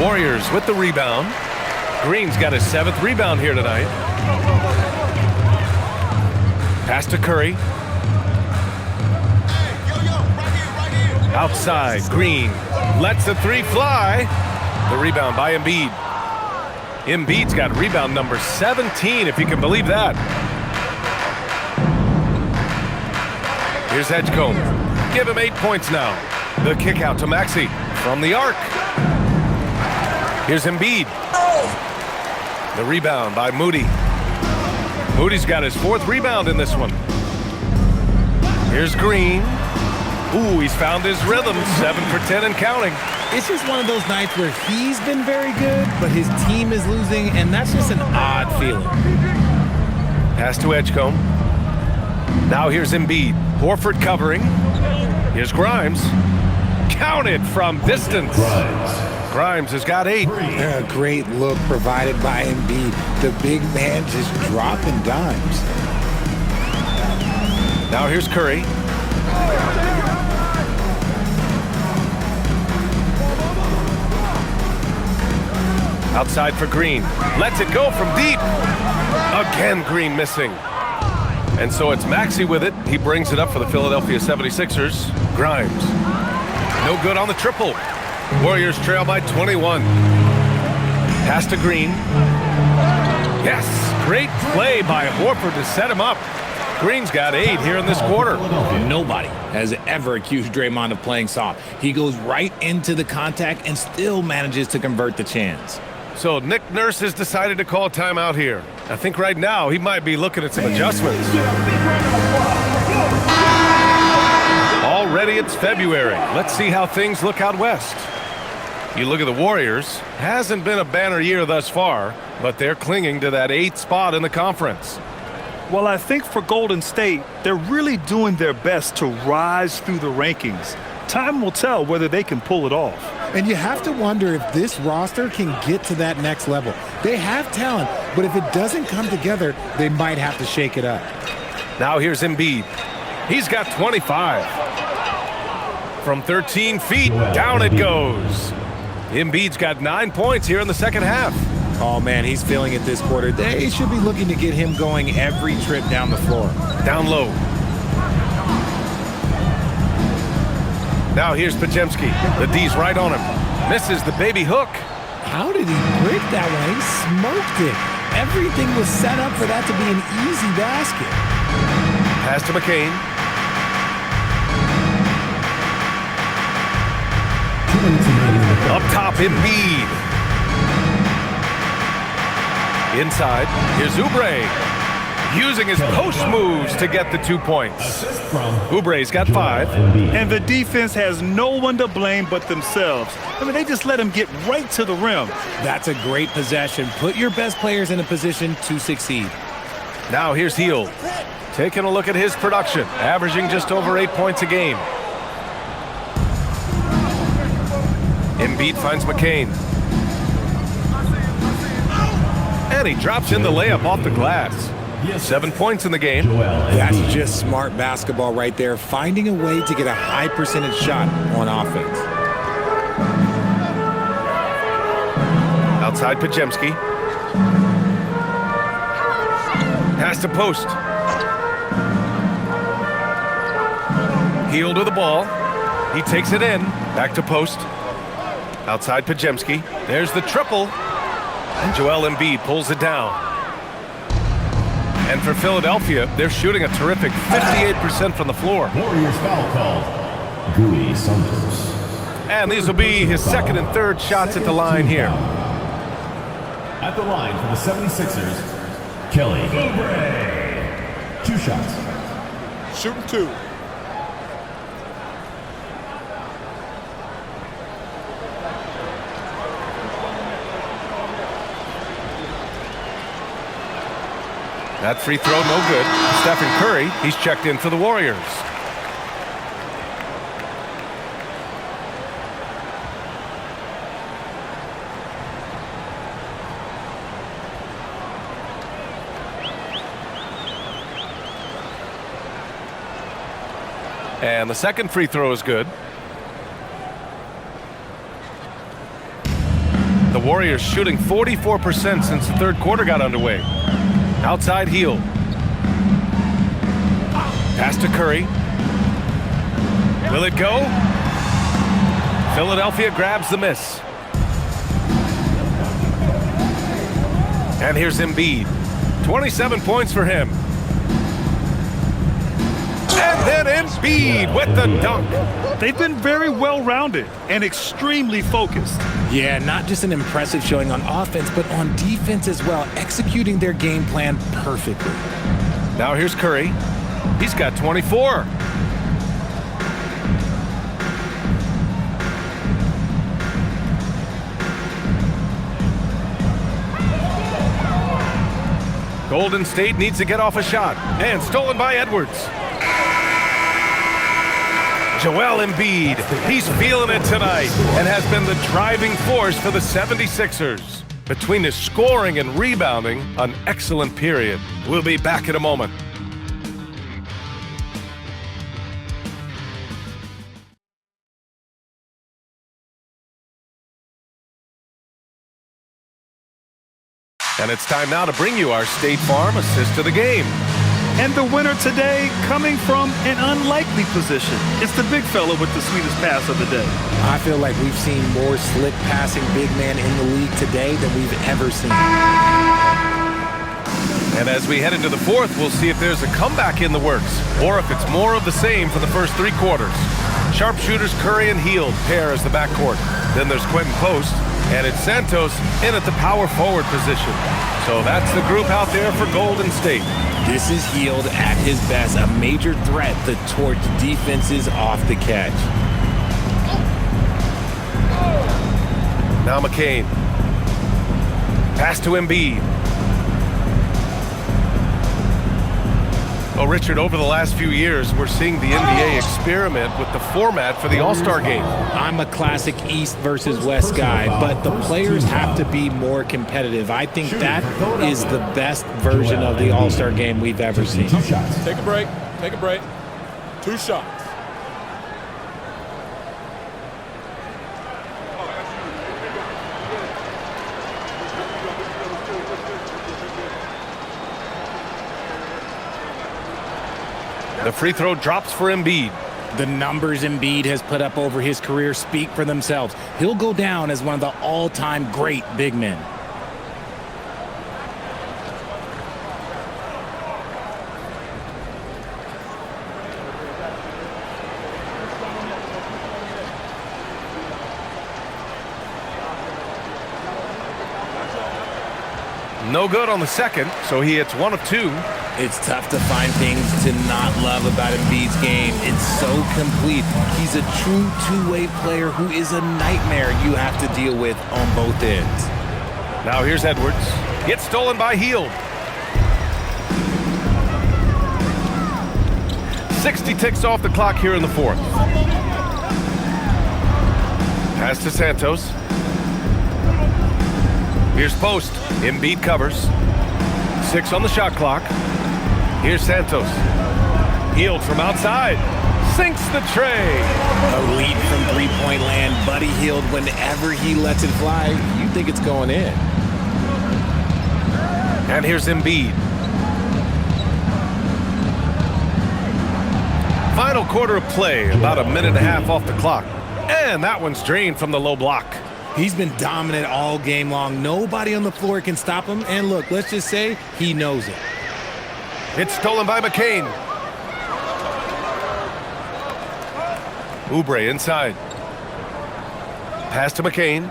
Warriors with the rebound. Green's got his 7th rebound here tonight. Pass to Curry. Outside, Green lets the three fly. The rebound by Embiid. Embiid's got rebound number 17, if you can believe that. Here's Edgecombe. Give him 8 points now. The kick out to Maxey from the arc. Here's Embiid. The rebound by Moody. Moody's got his 4th rebound in this one. Here's Green. Ooh, he's found his rhythm. 7 for 10 and counting. It's just one of those nights where he's been very good, but his team is losing, and that's just an odd feeling. Pass to Edgecombe. Now here's Embiid. Horford covering. Here's Grimes. Counted from distance. Grimes has got 8. A great look provided by Embiid. The big man just dropping dimes. Now here's Curry. Outside for Green. Lets it go from deep. Again, Green missing. And so it's Maxey with it. He brings it up for the Philadelphia 76ers. Grimes. No good on the triple. Warriors trail by 21. Pass to Green. Yes, great play by Horford to set him up. Green's got 8 here in this quarter. Nobody has ever accused Draymond of playing soft. He goes right into the contact and still manages to convert the chance. So Nick Nurse has decided to call timeout here. I think right now he might be looking at some adjustments. Already it's February. Let's see how things look out west. You look at the Warriors. Hasn't been a banner year thus far, but they're clinging to that 8th spot in the conference. Well, I think for Golden State, they're really doing their best to rise through the rankings. Time will tell whether they can pull it off. And you have to wonder if this roster can get to that next level. They have talent, but if it doesn't come together, they might have to shake it up. Now here's Embiid. He's got 25. From 13 feet, down it goes. Embiid's got 9 points here in the second half. Oh, man, he's feeling it this quarter. They should be looking to get him going every trip down the floor. Down low. Now here's Pajemski. The D's right on him. Misses the baby hook. How did he break that one? He smoked it. Everything was set up for that to be an easy basket. Pass to McCain. Up top, Embiid. Inside, here's Oubre. using his post moves to get the 2 points. Assist from Oubre's got 5. Embiid. And the defense has no one to blame but themselves. I mean, they just let him get right to the rim. That's a great possession. Put your best players in a position to succeed. Now here's Hield. Taking a look at his production, averaging just over 8 points a game. Embiid finds McCain. And he drops in the layup off the glass. 7 points in the game. That's just smart basketball right there, finding a way to get a high percentage shot on offense. Outside Pajemski. Pass to post. Hield with the ball. He takes it in. Back to post. Outside Pajemski. There's the triple. And Joel Embiid pulls it down. And for Philadelphia, they're shooting a terrific 58% from the floor. Warriors foul called. Gui Saunders. And these will be his second and third shots at the line here. At the line for the 76ers, Kelly Oubre. 2 shots. Shooting 2. That free throw, no good. Stephen Curry, he's checked in for the Warriors. And the second free throw is good. The Warriors shooting 44% since the third quarter got underway. Outside Hield. Pass to Curry. Will it go? Philadelphia grabs the miss. And here's Embiid. 27 points for him. And then Embiid with the dunk. They've been very well-rounded and extremely focused. Yeah, not just an impressive showing on offense, but on defense as well, executing their game plan perfectly. Now here's Curry. He's got 24. Golden State needs to get off a shot. And stolen by Edwards. Joel Embiid, he's feeling it tonight and has been the driving force for the 76ers. Between his scoring and rebounding, an excellent period. We'll be back in a moment. And it's time now to bring you our State Farm assist of the game. And the winner today coming from an unlikely position. It's the big fella with the sweetest pass of the day. I feel like we've seen more slick passing big men in the league today than we've ever seen. And as we head into the fourth, we'll see if there's a comeback in the works or if it's more of the same for the first 3 quarters. Sharpshooters Curry and Hield pair as the backcourt. Then there's Quentin Post, and it's Santos in at the power forward position. So that's the group out there for Golden State. This is Hield at his best, a major threat that torch defenses off the catch. Now McCain. Pass to Embiid. Oh, Richard, over the last few years, we're seeing the NBA experiment with the format for the All-Star game. I'm a classic East versus West guy, but the players have to be more competitive. I think that is the best version of the All-Star game we've ever seen. 2 shots. Take a break. Take a break. 2 shots. The free throw drops for Embiid. The numbers Embiid has put up over his career speak for themselves. He'll go down as one of the all-time great big men. No good on the second, so he hits 1 of 2. It's tough to find things to not love about Embiid's game. It's so complete. He's a true two-way player who is a nightmare you have to deal with on both ends. Now here's Edwards. Gets stolen by Hield. 60 ticks off the clock here in the fourth. Pass to Santos. Here's Post. Embiid covers. 6 on the shot clock. Here's Santos. Hield from outside. Sinks the tray. A lead from three-point land. Buddy Hield, whenever he lets it fly, you think it's going in. And here's Embiid. Final quarter of play, about a minute and a half off the clock. And that one's drained from the low block. He's been dominant all game long. Nobody on the floor can stop him. And look, let's just say he knows it. It's stolen by McCain. Oubre inside. Pass to McCain.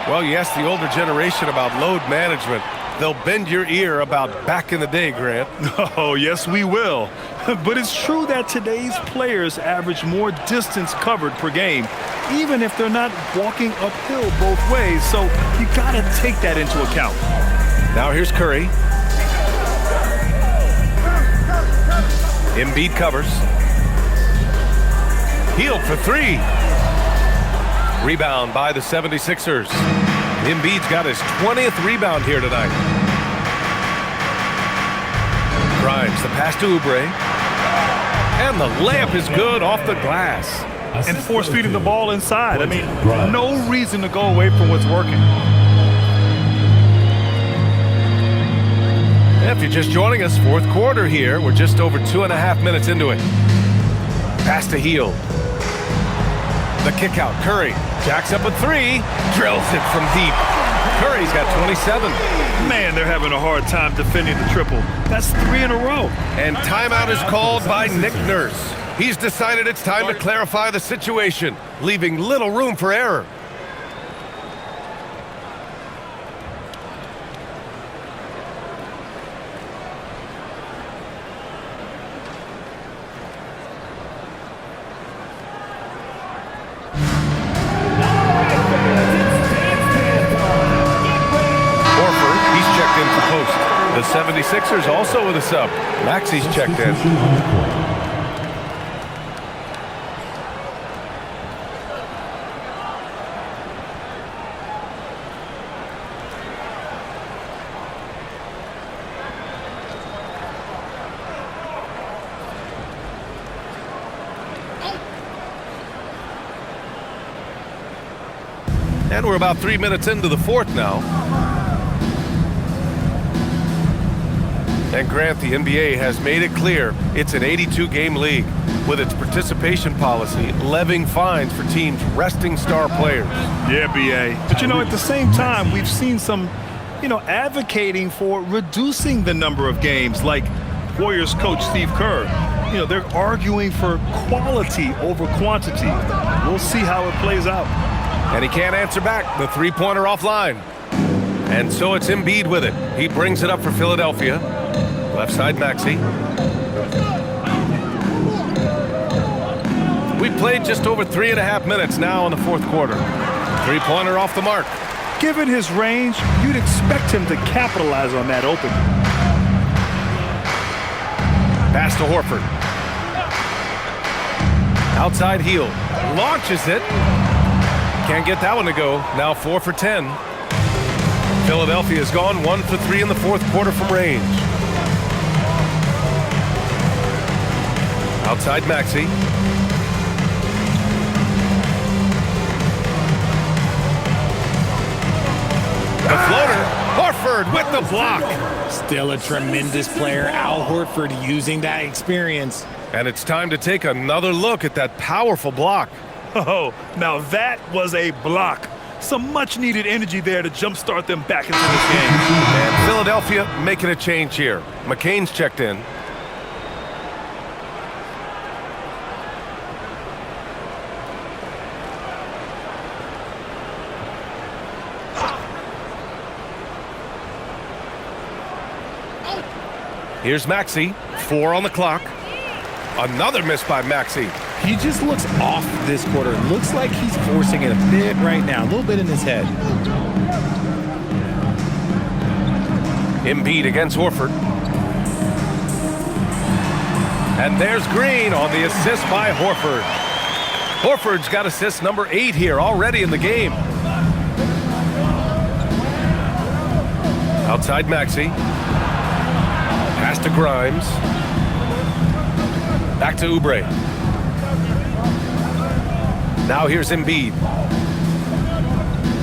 Well, you ask the older generation about load management. They'll bend your ear about back in the day, Grant. Oh, yes, we will. But it's true that today's players average more distance covered per game, even if they're not walking uphill both ways. So you got to take that into account. Now here's Curry. Embiid covers. Hield for 3. Rebound by the 76ers. Embiid's got his 20th rebound here tonight. Grimes, the pass to Oubre. And the layup is good off the glass. And force-feeding the ball inside. I mean, no reason to go away from what's working. If you're just joining us, fourth quarter here. We're just over 2.5 minutes into it. Pass to Hield. The kick out. Curry jacks up a 3. Drills it from deep. Curry's got 27. Man, they're having a hard time defending the triple. That's 3 in a row. And timeout is called by Nick Nurse. He's decided it's time to clarify the situation, leaving little room for error. The 76ers also with a sub. Maxi's checked in. And we're about 3 minutes into the fourth now. And Grant, the NBA has made it clear it's an 82-game league with its participation policy levying fines for teams resting star players. Yeah, B.A. But, at the same time, we've seen some, advocating for reducing the number of games, like Warriors coach Steve Kerr. They're arguing for quality over quantity. We'll see how it plays out. And he can't answer back. The three-pointer offline. And so it's Embiid with it. He brings it up for Philadelphia. Left side, Maxey. We played just over 3.5 minutes now in the fourth quarter. Three-pointer off the mark. Given his range, you'd expect him to capitalize on that open. Pass to Horford. Outside Hield. Launches it. Can't get that one to go. Now 4 for 10. Philadelphia's gone 1 for 3 in the fourth quarter from range. Outside Maxey. The floater. Horford with the block. Still a tremendous player. Al Horford using that experience. And it's time to take another look at that powerful block. Oh, now that was a block. Some much-needed energy there to jumpstart them back into this game. And Philadelphia making a change here. McCain's checked in. Here's Maxey. 4 on the clock. Another miss by Maxey. He just looks off this quarter. Looks like he's forcing it a bit right now. A little bit in his head. Embiid against Horford. And there's Green on the assist by Horford. Horford's got assist number 8 here already in the game. Outside Maxey. Pass to Grimes. Back to Oubre. Now here's Embiid.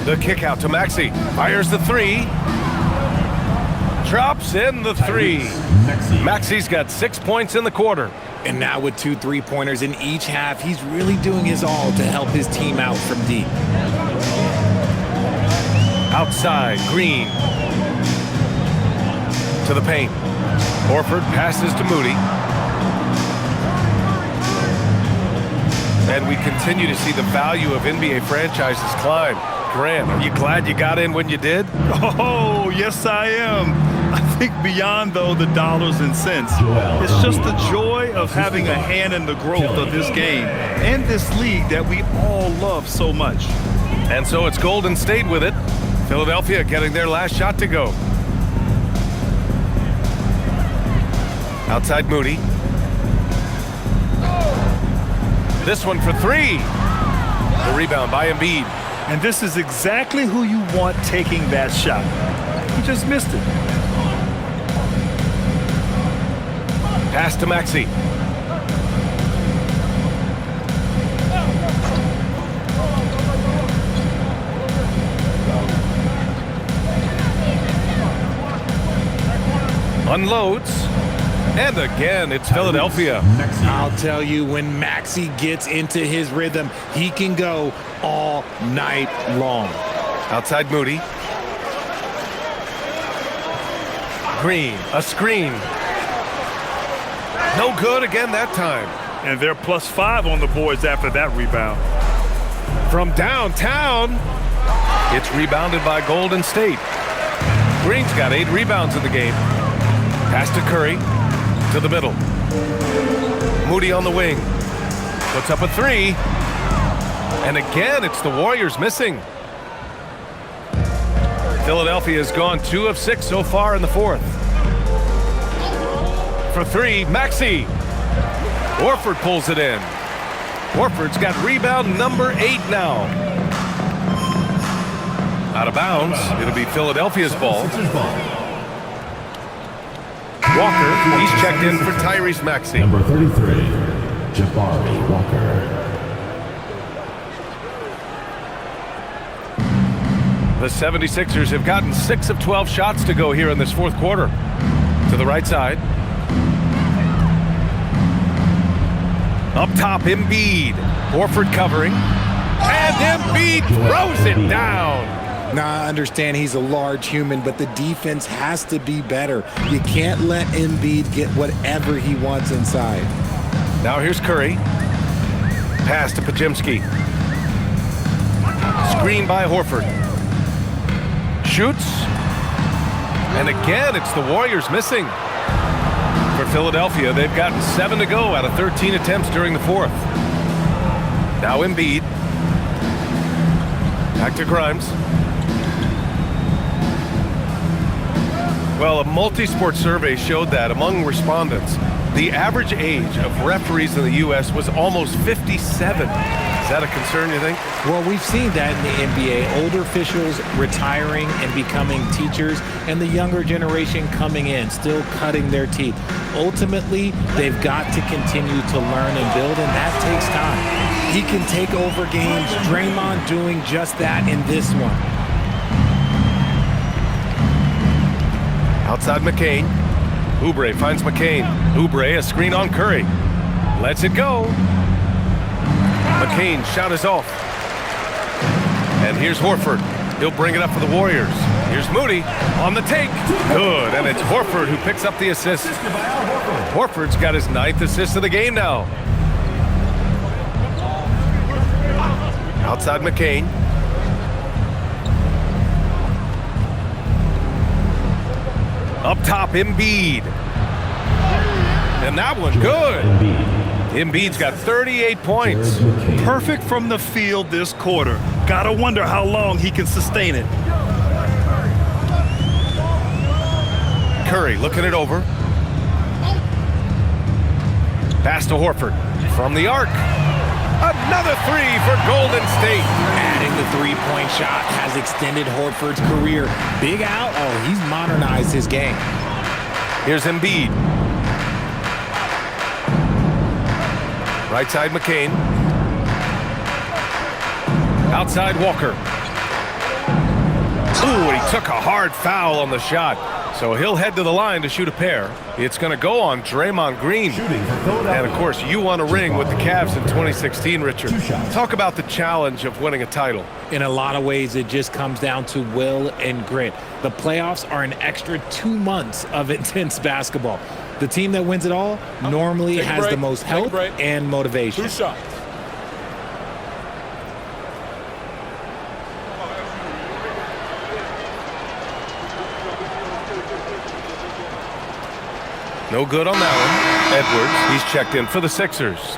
The kick out to Maxey. Fires the 3. Drops in the 3. Maxey's got 6 points in the quarter. And now with 2 3-pointers in each half, he's really doing his all to help his team out from deep. Outside, Green. To the paint. Horford passes to Moody. And we continue to see the value of NBA franchises climb. Grant, are you glad you got in when you did? Oh, yes, I am. I think beyond, though, the dollars and cents, it's just the joy of having a hand in the growth of this game and this league that we all love so much. And so it's Golden State with it. Philadelphia getting their last shot to go. Outside Moody. This one for 3. The rebound by Embiid. And this is exactly who you want taking that shot. He just missed it. Pass to Maxey. Unloads. And again, it's Philadelphia. I'll tell you, when Maxey gets into his rhythm, he can go all night long. Outside Moody. Green, a screen. No good again that time. And they're +5 on the boards after that rebound. From downtown, it's rebounded by Golden State. Green's got 8 rebounds in the game. Pass to Curry. To the middle. Moody on the wing. Puts up a 3. And again, it's the Warriors missing. Philadelphia has gone 2 of 6 so far in the 4th. For 3, Maxey. Horford pulls it in. Horford's got rebound number 8 now. Out of bounds. It'll be Philadelphia's ball. Walker, he's checked in for Tyrese Maxey. Number 33, Jabari Walker. The 76ers have gotten 6 of 12 shots to go here in this 4th quarter. To the right side. Up top, Embiid. Horford covering. And Embiid throws it down. Now, I understand he's a large human, but the defense has to be better. You can't let Embiid get whatever he wants inside. Now here's Curry. Pass to Pajemski. Screen by Horford. Shoots. And again, it's the Warriors missing. For Philadelphia, they've gotten 7 to go out of 13 attempts during the 4th. Now Embiid. Back to Grimes. Well, a multi-sport survey showed that among respondents, the average age of referees in the U.S. was almost 57. Is that a concern, you think? Well, we've seen that in the NBA. Older officials retiring and becoming teachers, and the younger generation coming in, still cutting their teeth. Ultimately, they've got to continue to learn and build, and that takes time. He can take over games. Draymond doing just that in this one. Outside McCain. Oubre finds McCain. Oubre, a screen on Curry. Lets it go. McCain's shot is off. And here's Horford. He'll bring it up for the Warriors. Here's Moody on the take. Good, and it's Horford who picks up the assist. Horford's got his 9th assist of the game now. Outside McCain. Up top, Embiid. And that one good. Embiid's got 38 points. Perfect from the field this quarter. Gotta wonder how long he can sustain it. Curry looking it over. Pass to Horford from the arc. Another three for Golden State. Adding the three-point shot has extended Horford's career. Big out. Oh, he's modernized his game. Here's Embiid. Right side McCain. Outside Walker. Ooh, and he took a hard foul on the shot. So he'll head to the line to shoot a pair. It's going to go on Draymond Green. And, of course, you won a ring with the Cavs in 2016, Richard. Talk about the challenge of winning a title. In a lot of ways, it just comes down to will and grit. The playoffs are an extra 2 months of intense basketball. The team that wins it all normally has the most health and motivation. 2 shots. No good on that one. Edwards, he's checked in for the Sixers.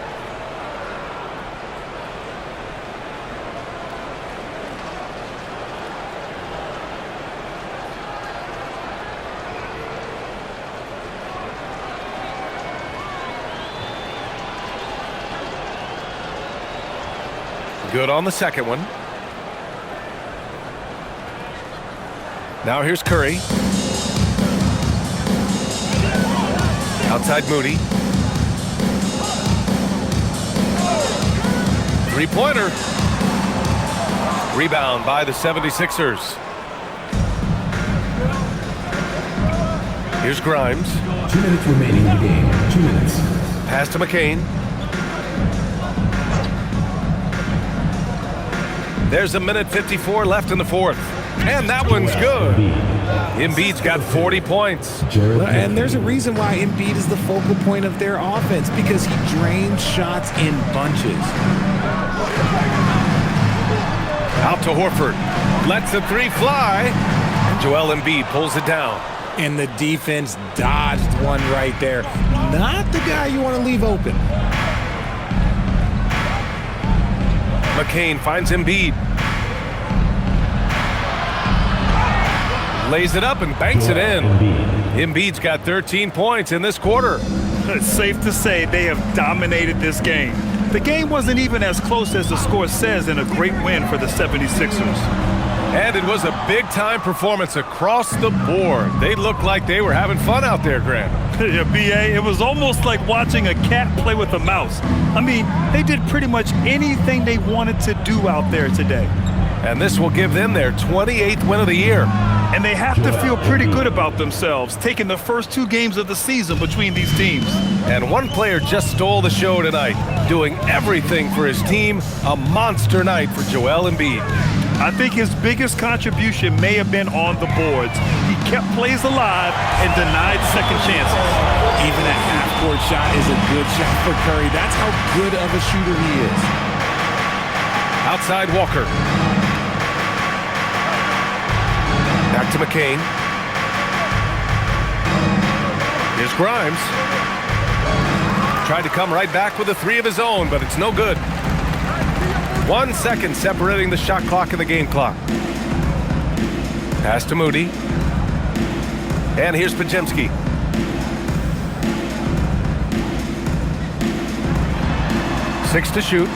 Good on the second one. Now here's Curry. Outside Moody. Three-pointer. Rebound by the 76ers. Here's Grimes. 2 minutes remaining in the game. 2 minutes. Pass to McCain. There's a minute 54 left in the fourth. And that one's good. Embiid's got 40 points. And there's a reason why Embiid is the focal point of their offense, because he drains shots in bunches. Out to Horford. Lets the three fly. And Joel Embiid pulls it down. And the defense dodged one right there. Not the guy you want to leave open. McCain finds Embiid. Lays it up and banks it in. Embiid's got 13 points in this quarter. It's safe to say they have dominated this game. The game wasn't even as close as the score says in a great win for the 76ers. And it was a big-time performance across the board. They looked like they were having fun out there, Graham. Yeah, B.A., it was almost like watching a cat play with a mouse. I mean, they did pretty much anything they wanted to do out there today. And this will give them their 28th win of the year. And they have to feel pretty good about themselves, taking the first 2 games of the season between these teams. And one player just stole the show tonight, doing everything for his team. A monster night for Joel Embiid. I think his biggest contribution may have been on the boards. He kept plays alive and denied second chances. Even a half-court shot is a good shot for Curry. That's how good of a shooter he is. Outside Walker. Back to McCain. Here's Grimes. Tried to come right back with a three of his own, but it's no good. 1 second separating the shot clock and the game clock. Pass to Moody. And here's Podziemski. Six to shoot.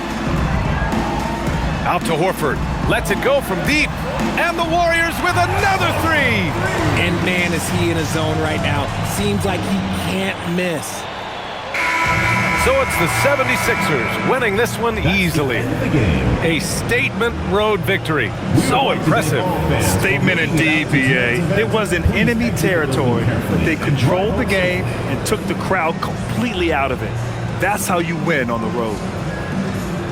Out to Horford. Lets it go from deep. And the Warriors with another three. And man, is he in a zone right now. Seems like he can't miss. So it's the 76ers winning this one easily. A statement road victory. So impressive. Statement indeed, B.A. It was in enemy territory, but they controlled the game and took the crowd completely out of it. That's how you win on the road.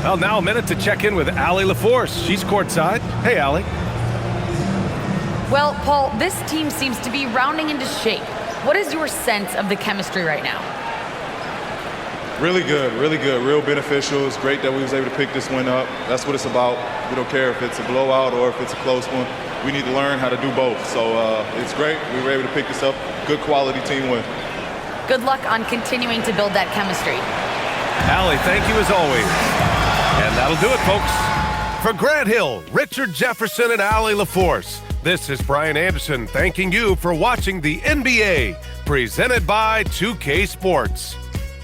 Well, now a minute to check in with Allie LaForce. She's courtside. Hey, Allie. Well, Paul, this team seems to be rounding into shape. What is your sense of the chemistry right now? Really good, real beneficial. It's great that we was able to pick this one up. That's what it's about. We don't care if it's a blowout or if it's a close one. We need to learn how to do both. So it's great. We were able to pick this up. Good quality team win. Good luck on continuing to build that chemistry. Allie, thank you as always. And that'll do it, folks. For Grant Hill, Richard Jefferson, and Allie LaForce, this is Brian Anderson thanking you for watching the NBA, presented by 2K Sports.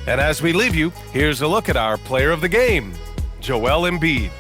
And as we leave you, here's a look at our player of the game, Joel Embiid.